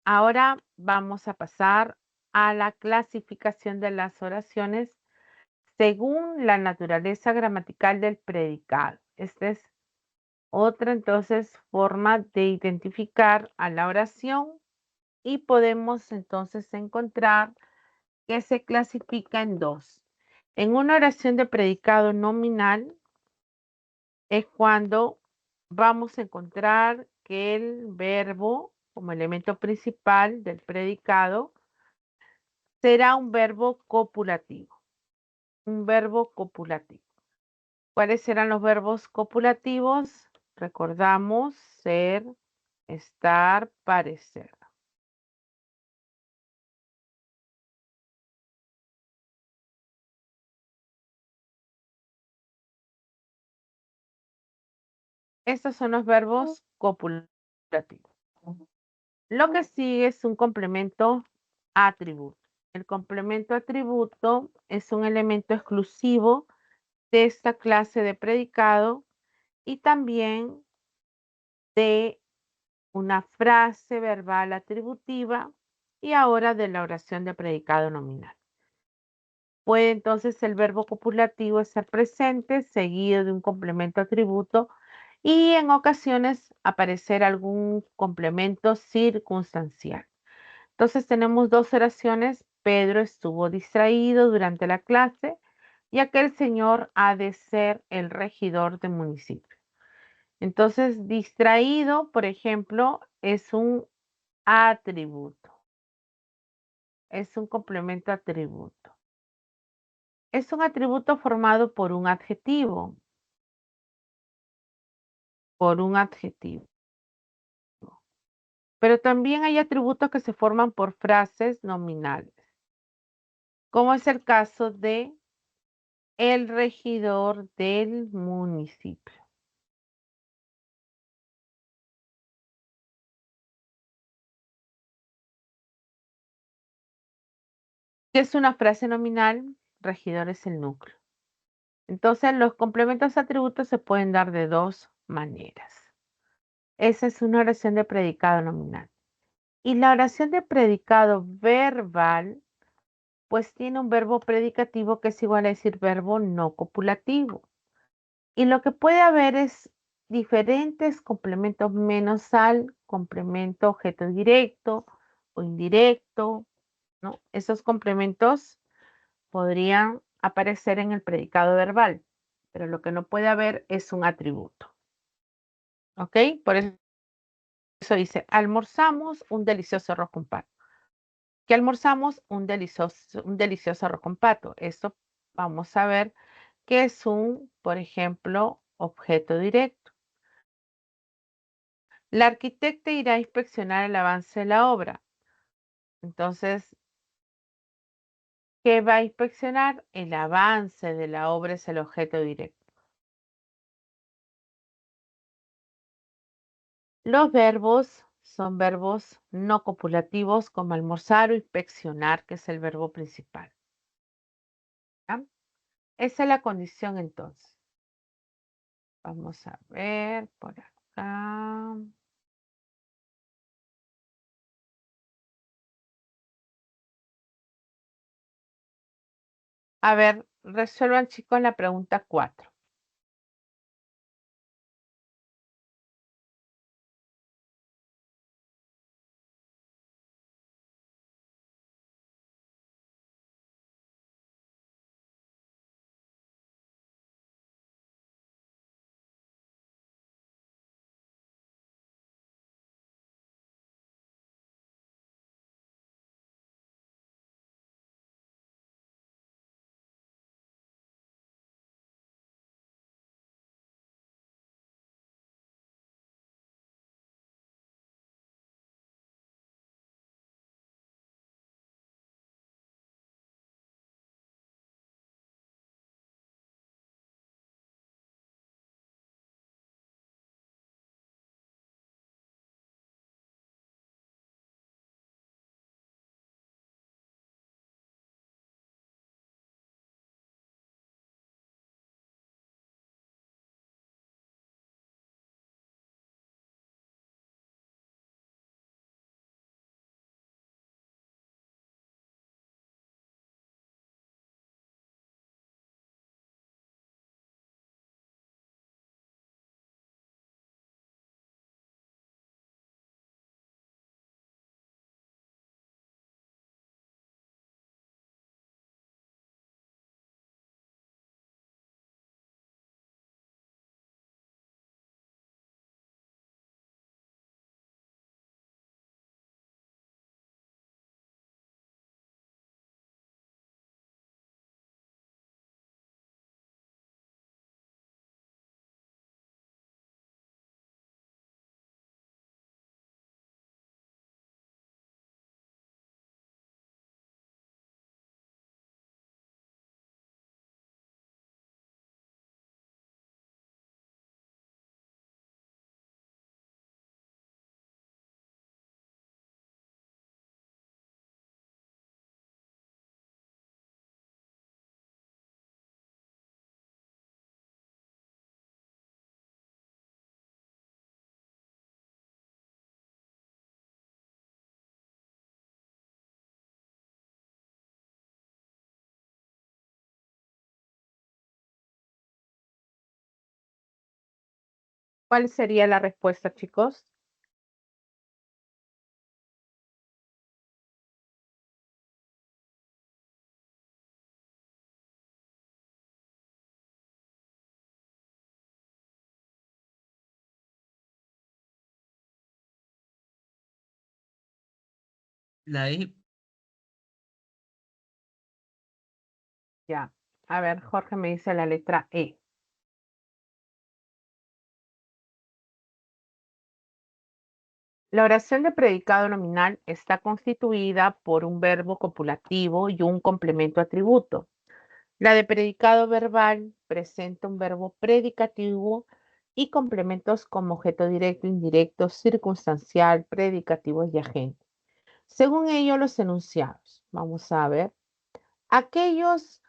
Ahora vamos a pasar a la clasificación de las oraciones según la naturaleza gramatical del predicado. Esta es otra entonces forma de identificar a la oración y podemos entonces encontrar que se clasifica en dos. En una oración de predicado nominal es cuando vamos a encontrar que el verbo como elemento principal del predicado será un verbo copulativo. Un verbo copulativo. ¿Cuáles serán los verbos copulativos? Recordamos: ser, estar, parecer. Estos son los verbos copulativos. Lo que sigue es un complemento atributo. El complemento atributo es un elemento exclusivo de esta clase de predicado y también de una frase verbal atributiva y ahora de la oración de predicado nominal. Puede entonces el verbo copulativo estar presente seguido de un complemento atributo y en ocasiones aparecer algún complemento circunstancial. Entonces tenemos dos oraciones: Pedro estuvo distraído durante la clase y aquel señor ha de ser el regidor del municipio. Entonces, distraído, por ejemplo, es un atributo, es un complemento atributo. Es un atributo formado por un adjetivo, Pero también hay atributos que se forman por frases nominales, como es el caso de el regidor del municipio. ¿Qué es una frase nominal? Regidor es el núcleo. Entonces, los complementos atributos se pueden dar de dos maneras. Esa es una oración de predicado nominal. Y la oración de predicado verbal, pues tiene un verbo predicativo que es igual a decir verbo no copulativo. Y lo que puede haber es diferentes complementos menos al complemento objeto directo o indirecto, ¿no? Esos complementos podrían aparecer en el predicado verbal, pero lo que no puede haber es un atributo. ¿Ok? Por eso dice: almorzamos un delicioso arroz con pato. ¿Qué almorzamos? Un delicioso arroz con pato. Esto vamos a ver que es por ejemplo, objeto directo. La arquitecta irá a inspeccionar el avance de la obra. Entonces, ¿qué va a inspeccionar? El avance de la obra es el objeto directo. Los verbos son verbos no copulativos como almorzar o inspeccionar, que es el verbo principal. ¿Ya? Esa es la condición entonces. Vamos a ver por acá. A ver, resuelvan chicos la pregunta 4. ¿Cuál sería la respuesta, chicos? La E. Ya. A ver, Jorge me dice la letra E. La oración de predicado nominal está constituida por un verbo copulativo y un complemento atributo. La de predicado verbal presenta un verbo predicativo y complementos como objeto directo, indirecto, circunstancial, predicativos y agente. Según ello, los enunciados. Vamos a ver. Aquellos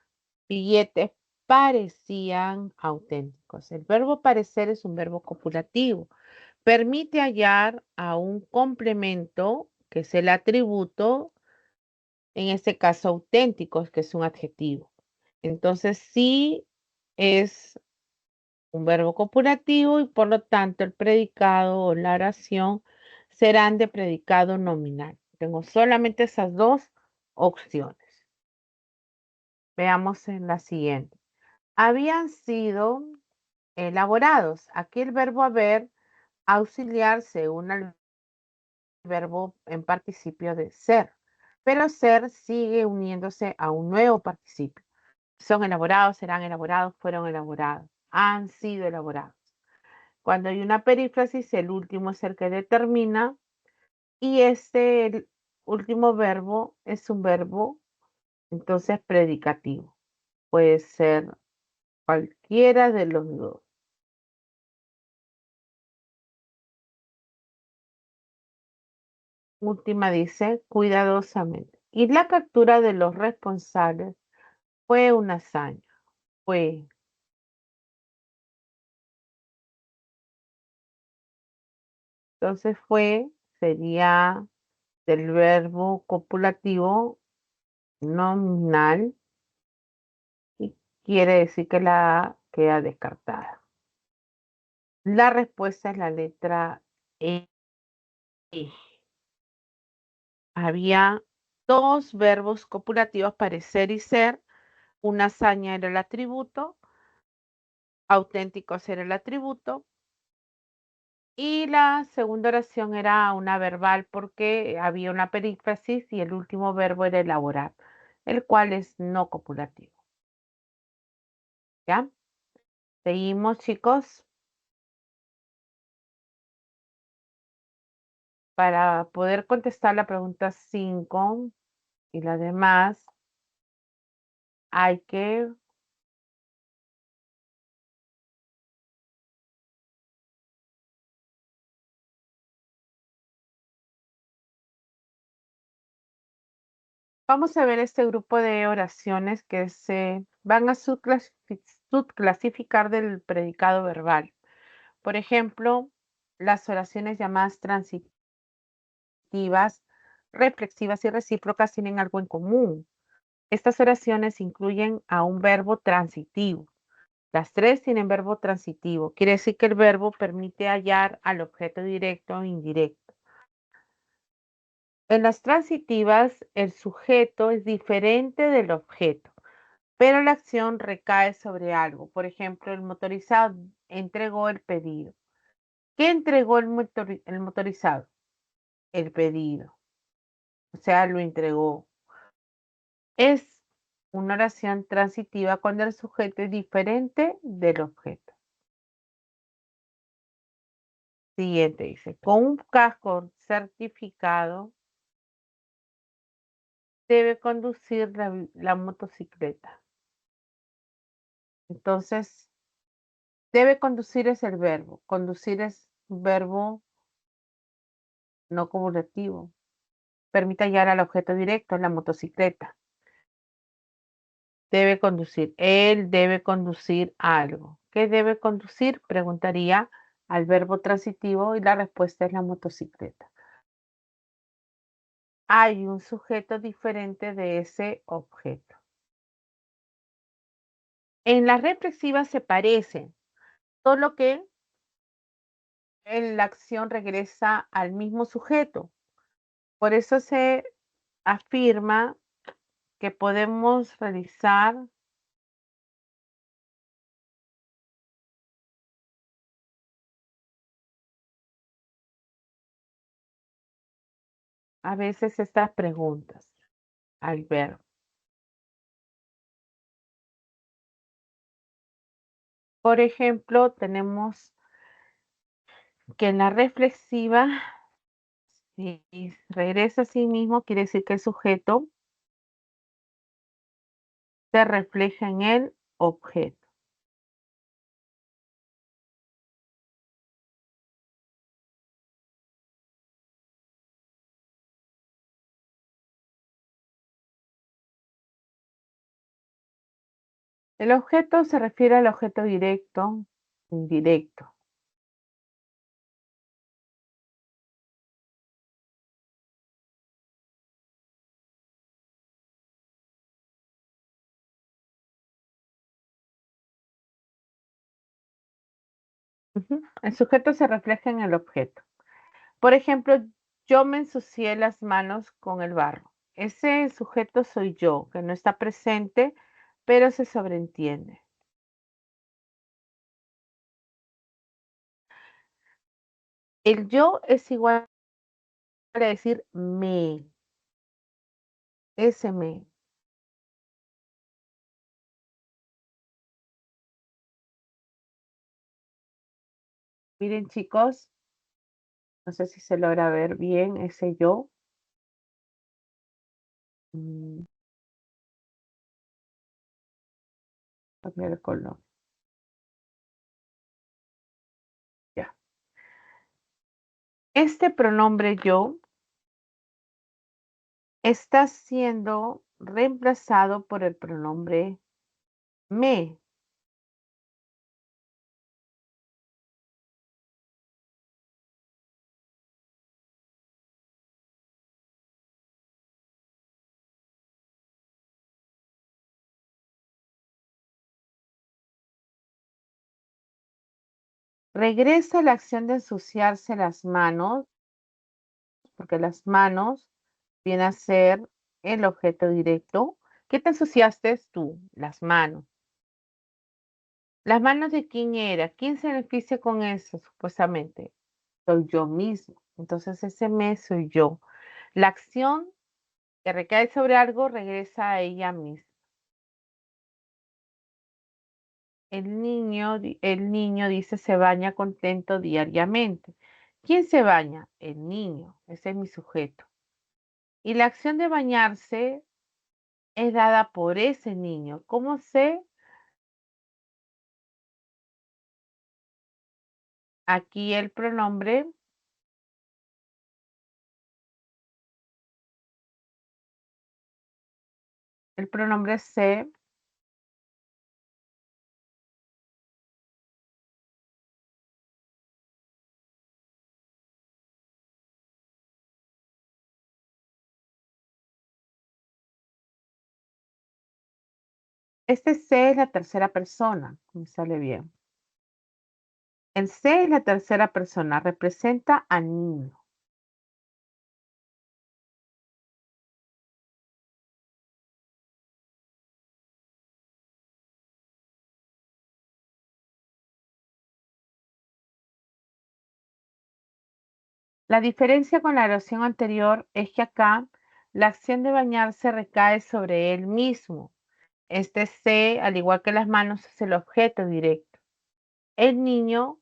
billetes parecían auténticos. El verbo parecer es un verbo copulativo. Permite hallar a un complemento, que es el atributo, en este caso auténticos, que es un adjetivo. Entonces, sí es un verbo copulativo y por lo tanto el predicado o la oración serán de predicado nominal. Tengo solamente esas dos opciones. Veamos en la siguiente. Habían sido elaborados. Aquí el verbo haber auxiliar se une al verbo en participio de ser, pero ser sigue uniéndose a un nuevo participio. Son elaborados, serán elaborados, fueron elaborados, han sido elaborados. Cuando hay una perífrasis, el último es el que determina y el último verbo es un verbo entonces predicativo. Puede ser cualquiera de los dos. última dice cuidadosamente. Y la captura de los responsables fue una hazaña. Fue. Entonces sería del verbo copulativo nominal y quiere decir que la A queda descartada. La respuesta es la letra E. Había dos verbos copulativos, parecer y ser. Una hazaña era el atributo, auténticos era el atributo, y la segunda oración era una verbal porque había una perífrasis y el último verbo era elaborar, el cual es no copulativo. ¿Ya? Seguimos, chicos. Para poder contestar la pregunta 5 y las demás, hay que vamos a ver este grupo de oraciones que se van a subclasificar del predicado verbal. Por ejemplo, las oraciones llamadas transitivas, reflexivas y recíprocas tienen algo en común. Estas oraciones incluyen a un verbo transitivo. Las tres tienen verbo transitivo. Quiere decir que el verbo permite hallar al objeto directo o indirecto. En las transitivas, el sujeto es diferente del objeto, pero la acción recae sobre algo. Por ejemplo, el motorizado entregó el pedido. ¿Qué entregó el motorizado? El pedido. O sea, lo entregó. Es una oración transitiva cuando el sujeto es diferente del objeto. Siguiente dice, con un casco certificado debe conducir la motocicleta. Entonces, debe conducir es el verbo. Conducir es un verbo no cumulativo. Permite hallar al objeto directo, la motocicleta. Debe conducir. Él debe conducir algo. ¿Qué debe conducir? Preguntaría al verbo transitivo y la respuesta es la motocicleta. Hay un sujeto diferente de ese objeto. En las reflexivas se parecen, solo que en la acción regresa al mismo sujeto. Por eso se afirma que podemos realizar a veces estas preguntas al verbo. Por ejemplo, tenemos que en la reflexiva, si regresa a sí mismo, quiere decir que el sujeto se refleja en el objeto. El objeto se refiere al objeto directo, indirecto. El sujeto se refleja en el objeto. Por ejemplo, yo me ensucié las manos con el barro. Ese sujeto soy yo, que no está presente, pero se sobreentiende. El yo es igual a decir me, ese me. Miren, chicos, no sé si se logra ver bien ese yo. Mm, Cambiar el color. Ya. Este pronombre yo está siendo reemplazado por el pronombre me. Regresa la acción de ensuciarse las manos, porque las manos viene a ser el objeto directo. ¿Qué te ensuciaste tú? Las manos. ¿Las manos de quién era? ¿Quién se beneficia con eso, supuestamente? Soy yo mismo. Entonces ese me soy yo. La acción que recae sobre algo regresa a ella misma. El niño dice se baña contento diariamente. ¿Quién se baña? El niño. Ese es mi sujeto. Y la acción de bañarse es dada por ese niño. ¿Cómo sé? Aquí el pronombre se, este se es la tercera persona. Me sale bien. El se es la tercera persona, representa al niño. La diferencia con la oración anterior es que acá la acción de bañarse recae sobre él mismo. Este se, al igual que las manos, es el objeto directo. El niño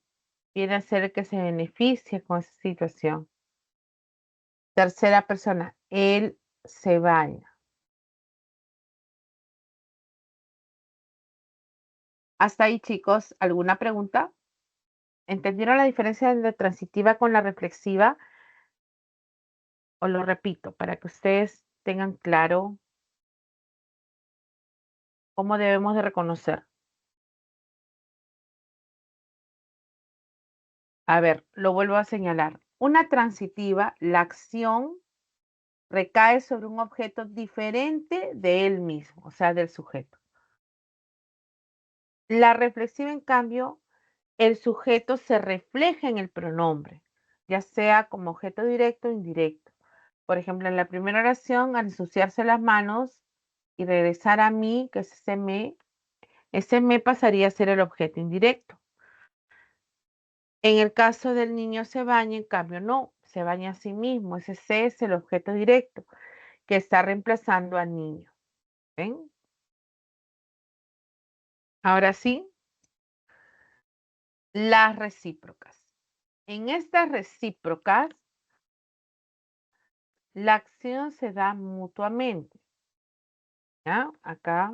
viene a ser el que se beneficia con esa situación. Tercera persona, él se baña. Hasta ahí, chicos, ¿alguna pregunta? ¿Entendieron la diferencia de la transitiva con la reflexiva? O lo repito, para que ustedes tengan claro cómo debemos de reconocer. A ver, lo vuelvo a señalar. Una transitiva, la acción recae sobre un objeto diferente de él mismo, o sea, del sujeto. La reflexiva, en cambio, el sujeto se refleja en el pronombre, ya sea como objeto directo o indirecto. Por ejemplo, en la primera oración, al ensuciarse las manos y regresar a mí, que es ese me pasaría a ser el objeto indirecto. En el caso del niño se baña, en cambio, no, se baña a sí mismo. Ese se es el objeto directo que está reemplazando al niño. ¿Ven? Ahora sí, las recíprocas. En estas recíprocas, la acción se da mutuamente. ¿Ya? Acá.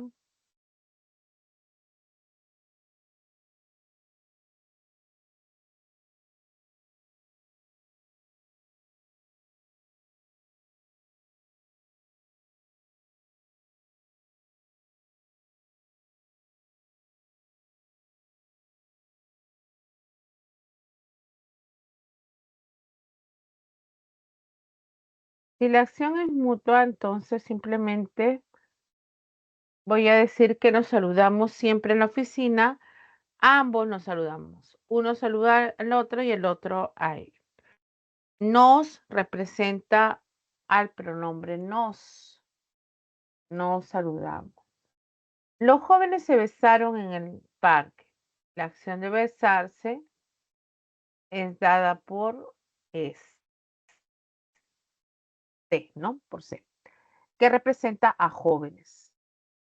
Si la acción es mutua, entonces simplemente voy a decir que nos saludamos siempre en la oficina. Ambos nos saludamos. Uno saluda al otro y el otro a él. Nos representa al pronombre nos. Nos saludamos. Los jóvenes se besaron en el parque. La acción de besarse es dada por este, ¿no? Por C, que representa a jóvenes.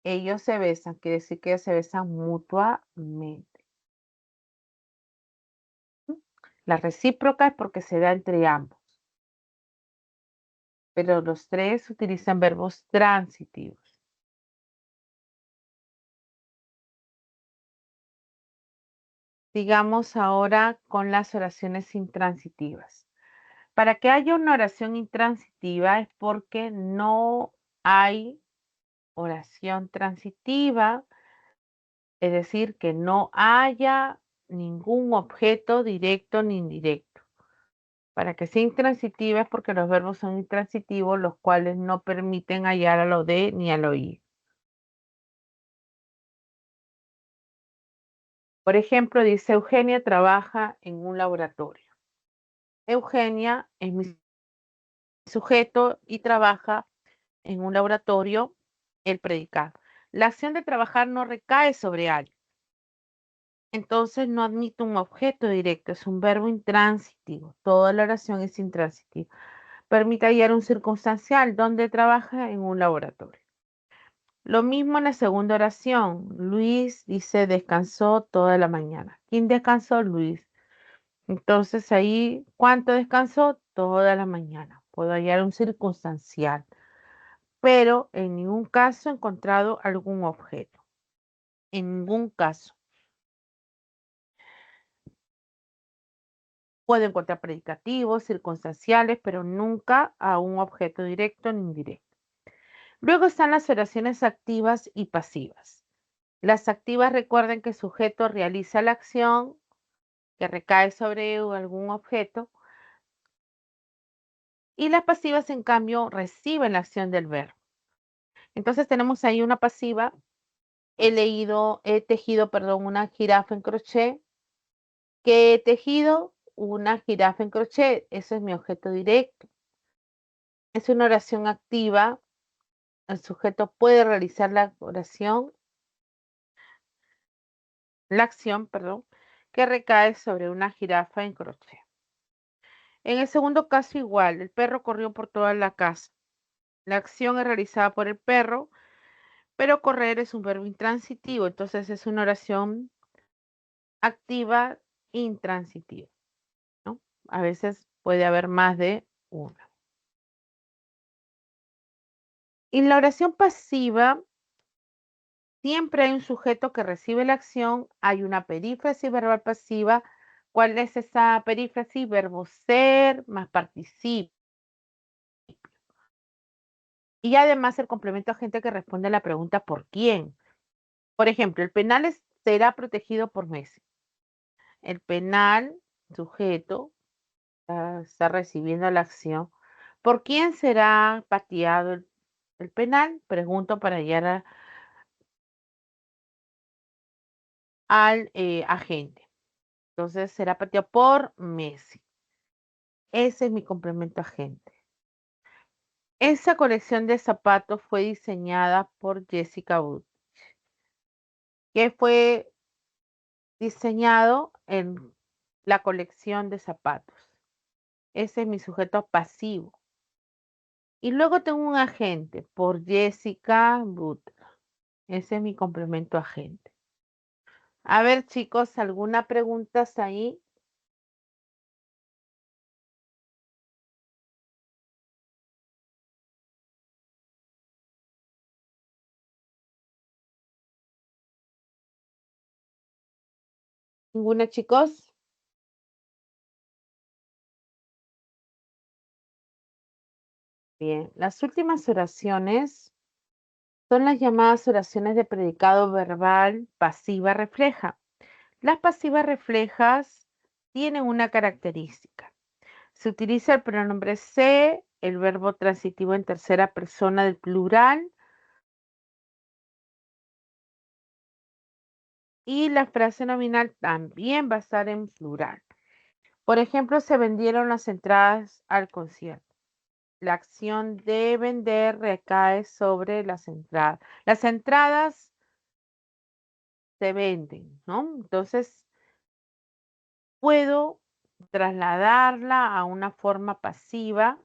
Ellos se besan, quiere decir que se besan mutuamente. La recíproca es porque se da entre ambos, pero los tres utilizan verbos transitivos. Sigamos ahora con las oraciones intransitivas. Para que haya una oración intransitiva es porque no hay oración transitiva, es decir, que no haya ningún objeto directo ni indirecto. Para que sea intransitiva es porque los verbos son intransitivos, los cuales no permiten hallar a lo de ni a lo ir. Por ejemplo, dice Eugenia trabaja en un laboratorio. Eugenia es mi sujeto y trabaja en un laboratorio el predicado. La acción de trabajar no recae sobre alguien. Entonces no admite un objeto directo, es un verbo intransitivo. Toda la oración es intransitiva. Permite hallar un circunstancial donde trabaja en un laboratorio. Lo mismo en la segunda oración. Luis dice descansó toda la mañana. ¿Quién descansó? Luis. Entonces ahí, ¿cuánto descansó? Toda la mañana. Puedo hallar un circunstancial, pero en ningún caso he encontrado algún objeto. En ningún caso. Puedo encontrar predicativos, circunstanciales, pero nunca a un objeto directo ni indirecto. Luego están las oraciones activas y pasivas. Las activas recuerden que el sujeto realiza la acción que recae sobre algún objeto y las pasivas, en cambio, reciben la acción del verbo. Entonces tenemos ahí una pasiva. He tejido, perdón, una jirafa en crochet. ¿Qué he tejido? Una jirafa en crochet. Eso es mi objeto directo. Es una oración activa. El sujeto puede realizar la oración, la acción, perdón, que recae sobre una jirafa en crochet. En el segundo caso igual, el perro corrió por toda la casa. La acción es realizada por el perro, pero correr es un verbo intransitivo, entonces es una oración activa intransitiva, ¿no? A veces puede haber más de una. En la oración pasiva siempre hay un sujeto que recibe la acción, hay una perífrasis verbal pasiva. ¿Cuál es esa perífrasis? Verbo ser más participio. Y además el complemento agente que responde a la pregunta ¿por quién? Por ejemplo, el penal será protegido por Messi. El penal, sujeto, está recibiendo la acción. ¿Por quién será pateado el penal? Pregunto para hallar al agente. Entonces será pateado por Messi. Ese es mi complemento agente. Esa colección de zapatos fue diseñada por Jessica Wood, que fue diseñado en la colección de zapatos. Ese es mi sujeto pasivo. Y luego tengo un agente por Jessica Wood. Ese es mi complemento agente. A ver, chicos, ¿alguna pregunta ahí? ¿Ninguna, chicos? Bien, las últimas oraciones son las llamadas oraciones de predicado verbal pasiva refleja. Las pasivas reflejas tienen una característica. Se utiliza el pronombre se, el verbo transitivo en tercera persona del plural y la frase nominal también va a estar en plural. Por ejemplo, se vendieron las entradas al concierto. La acción de vender recae sobre las entradas. Las entradas se venden, ¿no? Entonces, puedo trasladarla a una forma pasiva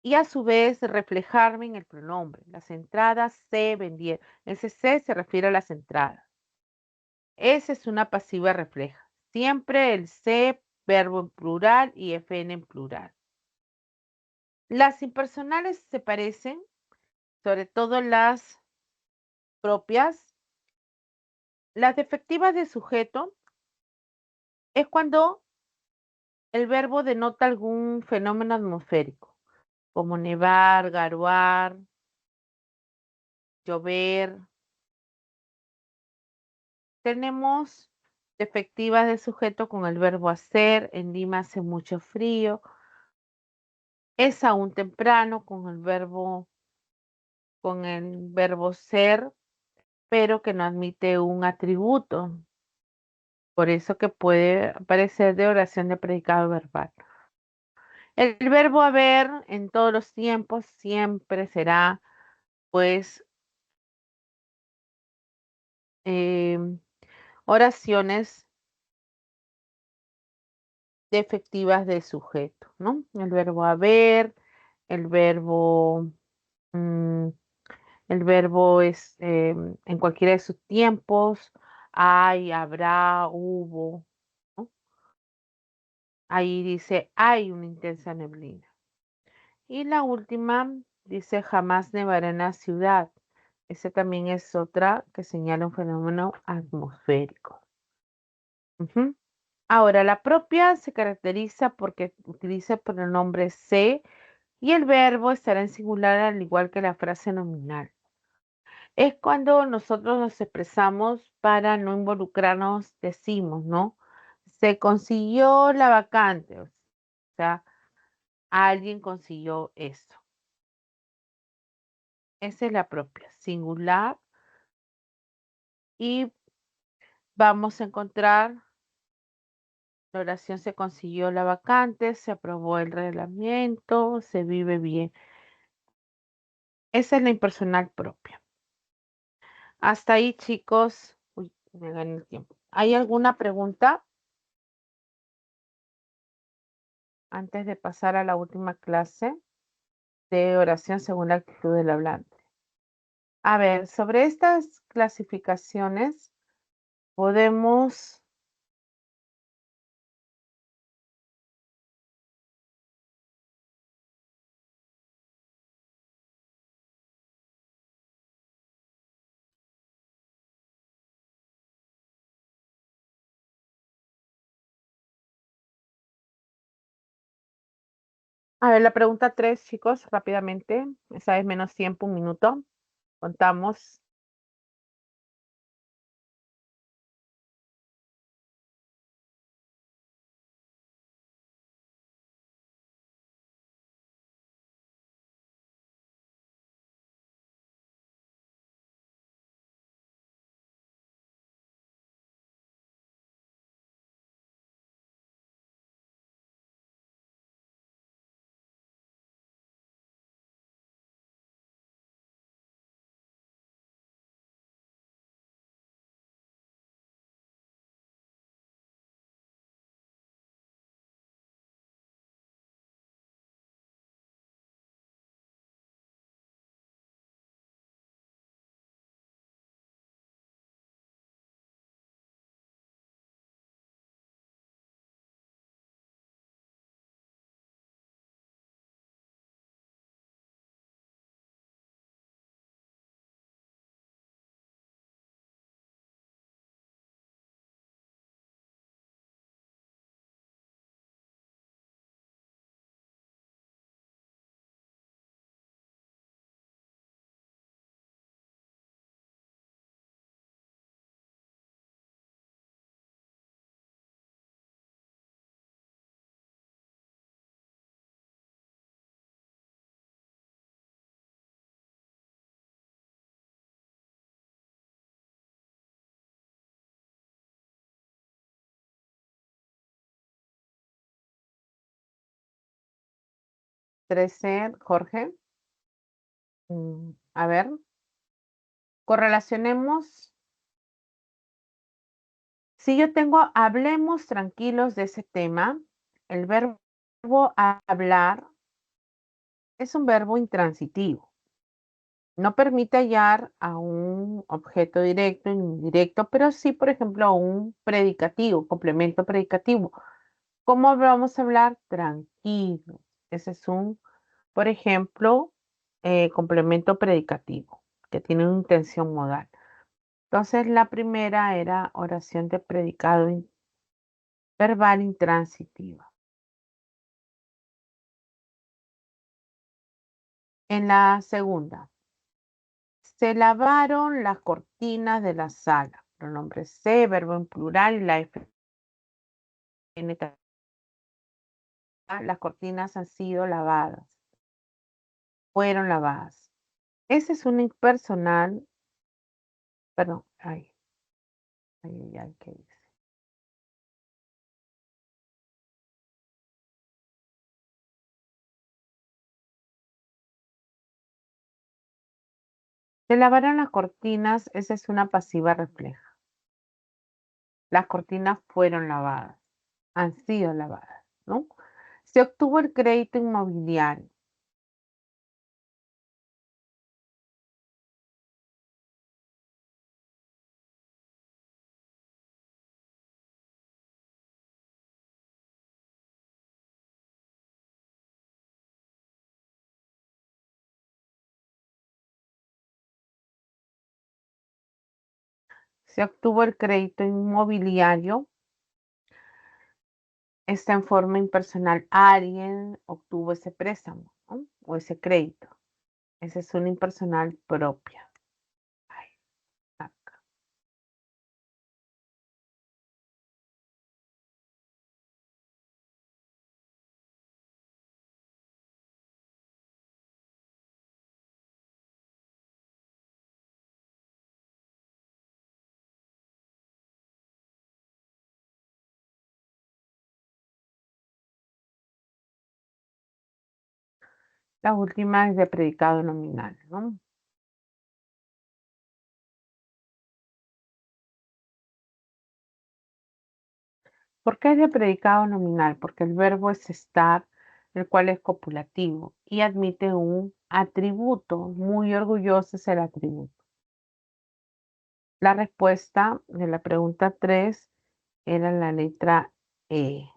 y a su vez reflejarme en el pronombre. Las entradas se vendieron. Ese se refiere a las entradas. Esa es una pasiva refleja. Siempre el se, verbo en plural y fn en plural. Las impersonales se parecen, sobre todo las propias. Las defectivas de sujeto es cuando El verbo denota algún fenómeno atmosférico, como nevar, garoar, llover. Tenemos efectivas de sujeto con el verbo hacer. En Lima hace mucho frío. Es aún temprano con el verbo ser, pero que no admite un atributo. Por eso que puede aparecer de oración de predicado verbal. El verbo haber en todos los tiempos siempre será, pues, em, oraciones defectivas de sujeto, ¿no? El verbo haber, el verbo, mm, el verbo es en cualquiera de sus tiempos, hay, habrá, hubo, ¿no? Ahí dice, hay una intensa neblina. Y la última dice, jamás nevará en la ciudad. Esa también es otra que señala un fenómeno atmosférico. Ujú. Ahora, la propia se caracteriza porque utiliza el pronombre se y el verbo estará en singular al igual que la frase nominal. Es cuando nosotros nos expresamos para no involucrarnos, decimos, ¿no? Se consiguió la vacante, o sea, alguien consiguió esto. Esa es la propia, singular, y vamos a encontrar la oración se consiguió la vacante, se aprobó el reglamento, se vive bien. Esa es la impersonal propia. Hasta ahí, chicos. Uy, me gané el tiempo. ¿Hay alguna pregunta antes de pasar a la última clase de oración según la actitud del hablante? A ver, sobre estas clasificaciones podemos, a ver, la pregunta 3, chicos, rápidamente. Esa es menos tiempo, un minuto. Contamos. Trece, Jorge. A ver, correlacionemos. Si yo tengo, hablemos tranquilos de ese tema, el verbo hablar es un verbo intransitivo. No permite hallar a un objeto directo, indirecto, pero sí, por ejemplo, a un predicativo, complemento predicativo. ¿Cómo vamos a hablar? Tranquilo. Ese es un, por ejemplo, complemento predicativo, que tiene una intención modal. Entonces, la primera era oración de predicado verbal intransitiva. En la segunda, se lavaron las cortinas de la sala. Pronombre se, verbo en plural y la F. Las cortinas han sido lavadas. Fueron lavadas. Ese es un impersonal. Perdón. Ay, ay, ay, ay, ¿qué dice? Se lavaron las cortinas. Esa es una pasiva refleja. Las cortinas fueron lavadas. Han sido lavadas, ¿no? Se obtuvo el crédito inmobiliario. Se obtuvo el crédito inmobiliario. Está en forma impersonal. Alguien obtuvo ese préstamo, ¿no? O ese crédito. Esa es una impersonal propia. Ay, acá. La última es de predicado nominal, ¿no? ¿Por qué es de predicado nominal? Porque el verbo es estar, el cual es copulativo y admite un atributo. Muy orgulloso es el atributo. La respuesta de la pregunta 3 era la letra E.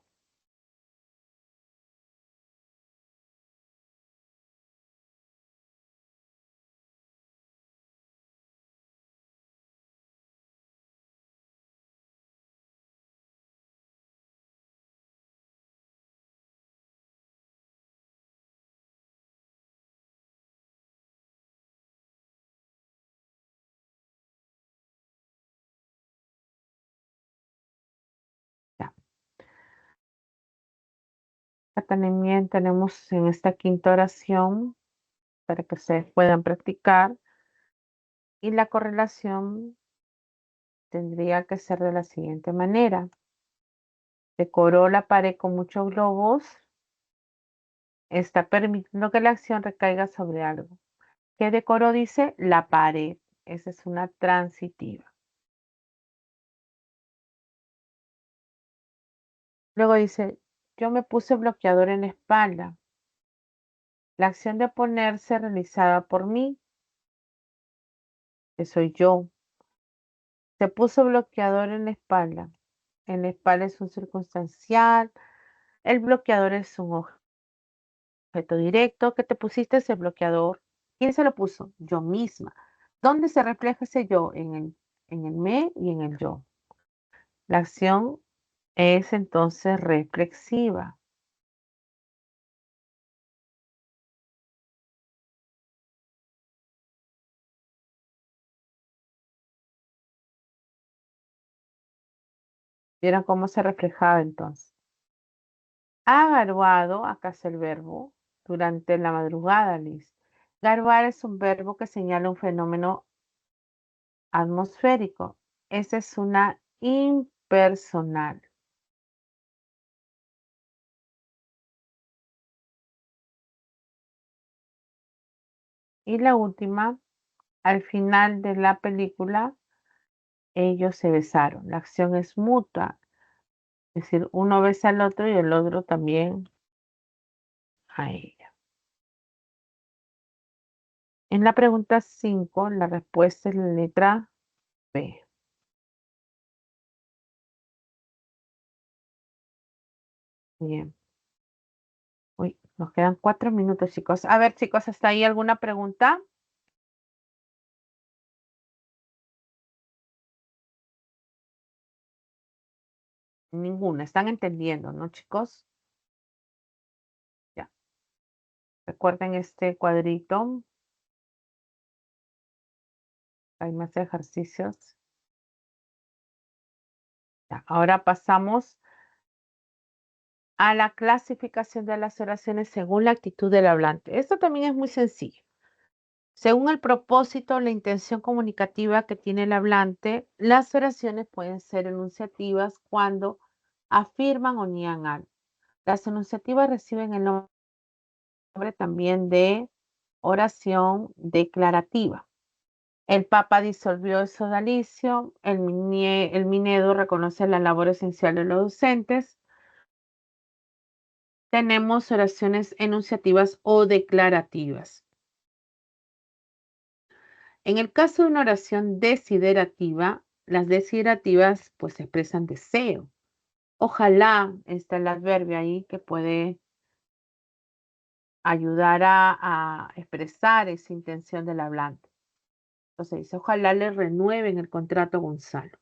Ya. Acá también tenemos en esta quinta oración para que ustedes puedan practicar y la correlación tendría que ser de la siguiente manera. Decoró la pared con muchos globos. Está permitiendo que la acción recaiga sobre algo. ¿Qué decoró? Dice la pared. Esa es una transitiva. Luego dice, yo me puse bloqueador en la espalda. La acción de ponerse realizada por mí, que soy yo. Se puso bloqueador en la espalda. En la espalda es un circunstancial. El bloqueador es un objeto directo. Que te pusiste ese bloqueador. ¿Quién se lo puso? Yo misma. ¿Dónde se refleja ese yo? En el me y en el yo. La acción es entonces reflexiva. ¿Vieron cómo se reflejaba entonces? Ha garbado, acá es el verbo, durante la madrugada, Liz. Garbar es un verbo que señala un fenómeno atmosférico. Esa es una impersonal. Y la última, al final de la película, ellos se besaron. La acción es mutua, es decir, uno besa al otro y el otro también a ella. En la pregunta 5, la respuesta es la letra B. Bien. Uy, nos quedan 4 minutos, chicos. A ver, chicos, ¿hasta ahí alguna pregunta? Ninguna. ¿Están entendiendo, no, chicos? Ya. Recuerden este cuadrito. Hay más ejercicios. Ya, ahora pasamos a la clasificación de las oraciones según la actitud del hablante. Esto también es muy sencillo. Según el propósito o la intención comunicativa que tiene el hablante, las oraciones pueden ser enunciativas cuando afirman o niegan algo. Las enunciativas reciben el nombre también de oración declarativa. El Papa disolvió el sodalicio, el Minedo reconoce la labor esencial de los docentes. Tenemos oraciones enunciativas o declarativas. En el caso de una oración desiderativa, las desiderativas pues expresan deseo. Ojalá está el adverbio ahí que puede ayudar a expresar esa intención del hablante. Entonces dice, ojalá le renueven el contrato a Gonzalo.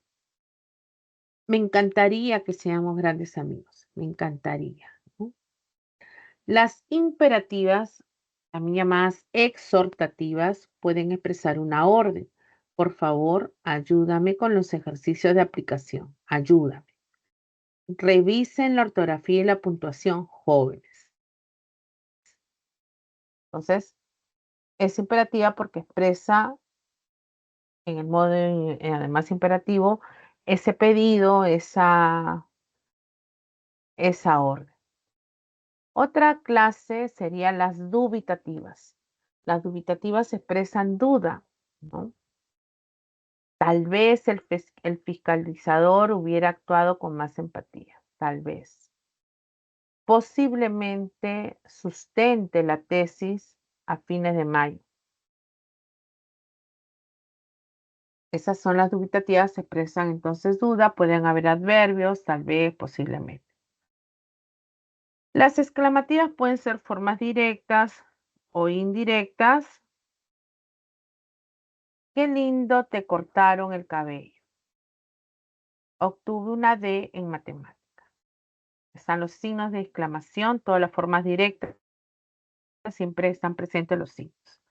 Me encantaría que seamos grandes amigos. Me encantaría, ¿no? Las imperativas, también llamadas exhortativas, pueden expresar una orden. Por favor, ayúdame con los ejercicios de aplicación. Ayúdame. Revisen la ortografía y la puntuación, jóvenes. Entonces, es imperativa porque expresa en el modo además imperativo ese pedido, esa orden. Otra clase serían las dubitativas. Las dubitativas expresan duda, ¿no? Tal vez el fiscalizador hubiera actuado con más empatía, tal vez. Posiblemente sustente la tesis a fines de mayo. Esas son las dubitativas, se expresan entonces duda, pueden haber adverbios, tal vez, posiblemente. Las exclamativas pueden ser formas directas o indirectas. Qué lindo te cortaron el cabello. Obtuve una D en matemáticas. Están los signos de exclamación, todas las formas directas, siempre están presentes los signos.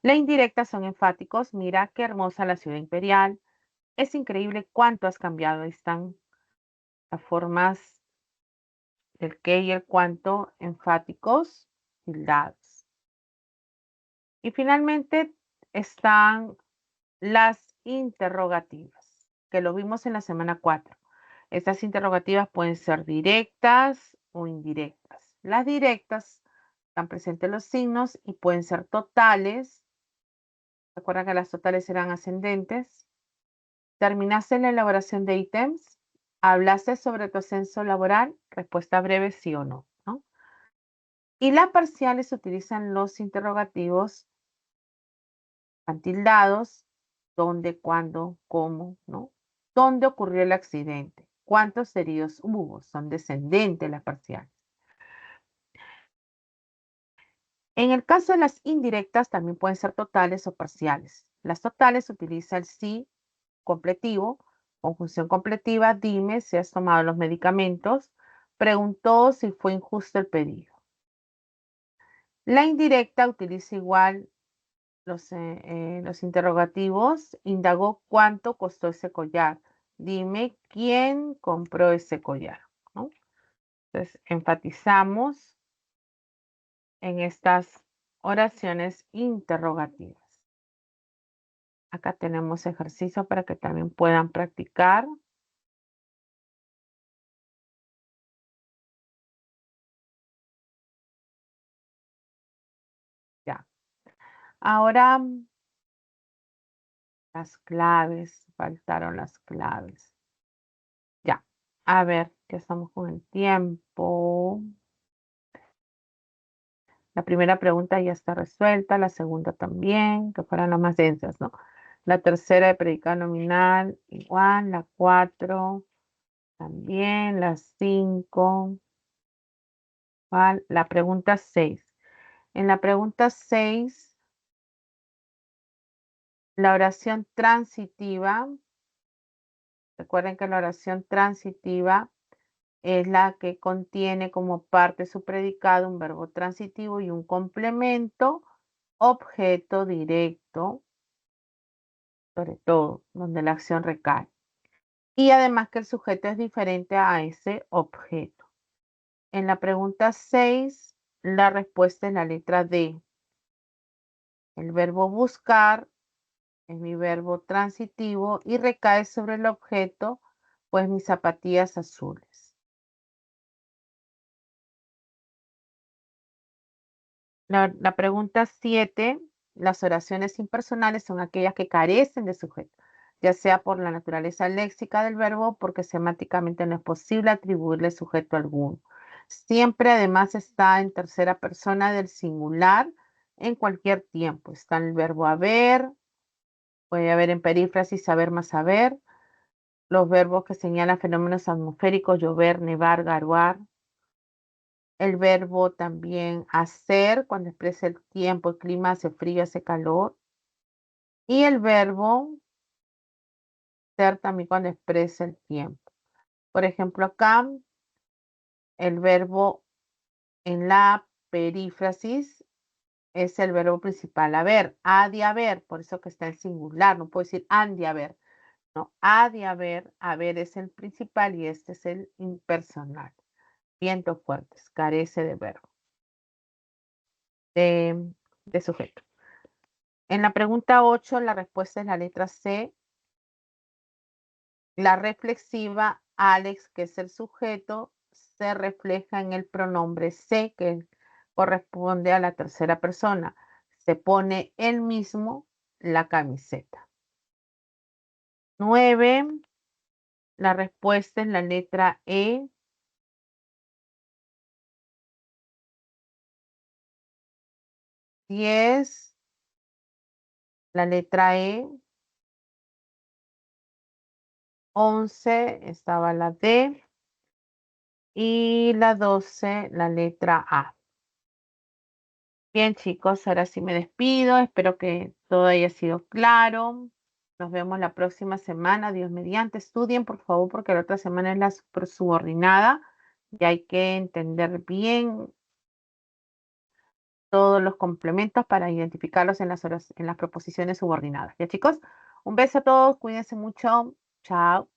Las indirectas son enfáticos. Mira qué hermosa la ciudad imperial. Es increíble cuánto has cambiado. Ahí están las formas del qué y el cuánto enfáticos, tildados. Y finalmente están las interrogativas, que lo vimos en la semana 4. Estas interrogativas pueden ser directas o indirectas. Las directas están presentes los signos y pueden ser totales. Recuerda que las totales serán ascendentes. ¿Terminaste la elaboración de ítems? ¿Hablaste sobre tu ascenso laboral? Respuesta breve, sí o no, ¿no? Y las parciales utilizan los interrogativos tildados, dónde, cuándo, cómo, ¿no? ¿Dónde ocurrió el accidente? ¿Cuántos heridos hubo? Son descendentes las parciales. En el caso de las indirectas también pueden ser totales o parciales. Las totales utiliza el sí completivo, conjunción completiva, dime si has tomado los medicamentos, preguntó si fue injusto el pedido. La indirecta utiliza igual los interrogativos, indagó cuánto costó ese collar. Dime quién compró ese collar, ¿no? Entonces, enfatizamos en estas oraciones interrogativas. Acá tenemos ejercicio para que también puedan practicar. Ya. Ahora, las claves, faltaron las claves. Ya. A ver, ya estamos con el tiempo. La primera pregunta ya está resuelta, la segunda también, que fueran las más densas, ¿no? La tercera de predicado nominal, igual, la 4 también, la 5, igual, la pregunta 6. En la pregunta 6, la oración transitiva, recuerden que la oración transitiva es la que contiene como parte de su predicado un verbo transitivo y un complemento, objeto directo, sobre todo, donde la acción recae. Y además que el sujeto es diferente a ese objeto. En la pregunta 6, la respuesta es la letra D. El verbo buscar es mi verbo transitivo y recae sobre el objeto, pues mis zapatillas azules. La pregunta 7, las oraciones impersonales son aquellas que carecen de sujeto, ya sea por la naturaleza léxica del verbo o porque semánticamente no es posible atribuirle sujeto alguno. Siempre además está en tercera persona del singular en cualquier tiempo. Está el verbo haber, puede haber en perífrasis saber más saber, los verbos que señalan fenómenos atmosféricos, llover, nevar, garuar. El verbo también hacer, cuando expresa el tiempo, el clima, hace frío, hace calor. Y el verbo ser también cuando expresa el tiempo. Por ejemplo, acá el verbo en la perífrasis es el verbo principal. Haber, ha de haber, por eso que está en singular, no puedo decir han de haber. No, ha de haber es el principal y este es el impersonal. Vientos fuertes, carece de verbo, de sujeto. En la pregunta 8, la respuesta es la letra C. La reflexiva, Alex, que es el sujeto, se refleja en el pronombre se, que corresponde a la tercera persona. Se pone él mismo la camiseta. 9, la respuesta es la letra E. 10, la letra E. 11 estaba la D. Y la 12, la letra A. Bien, chicos, ahora sí me despido. Espero que todo haya sido claro. Nos vemos la próxima semana. Dios mediante. Estudien, por favor, porque la otra semana es la subordinada y hay que entender bien todos los complementos para identificarlos en las proposiciones subordinadas. Ya, chicos, un beso a todos. Cuídense mucho. Chao.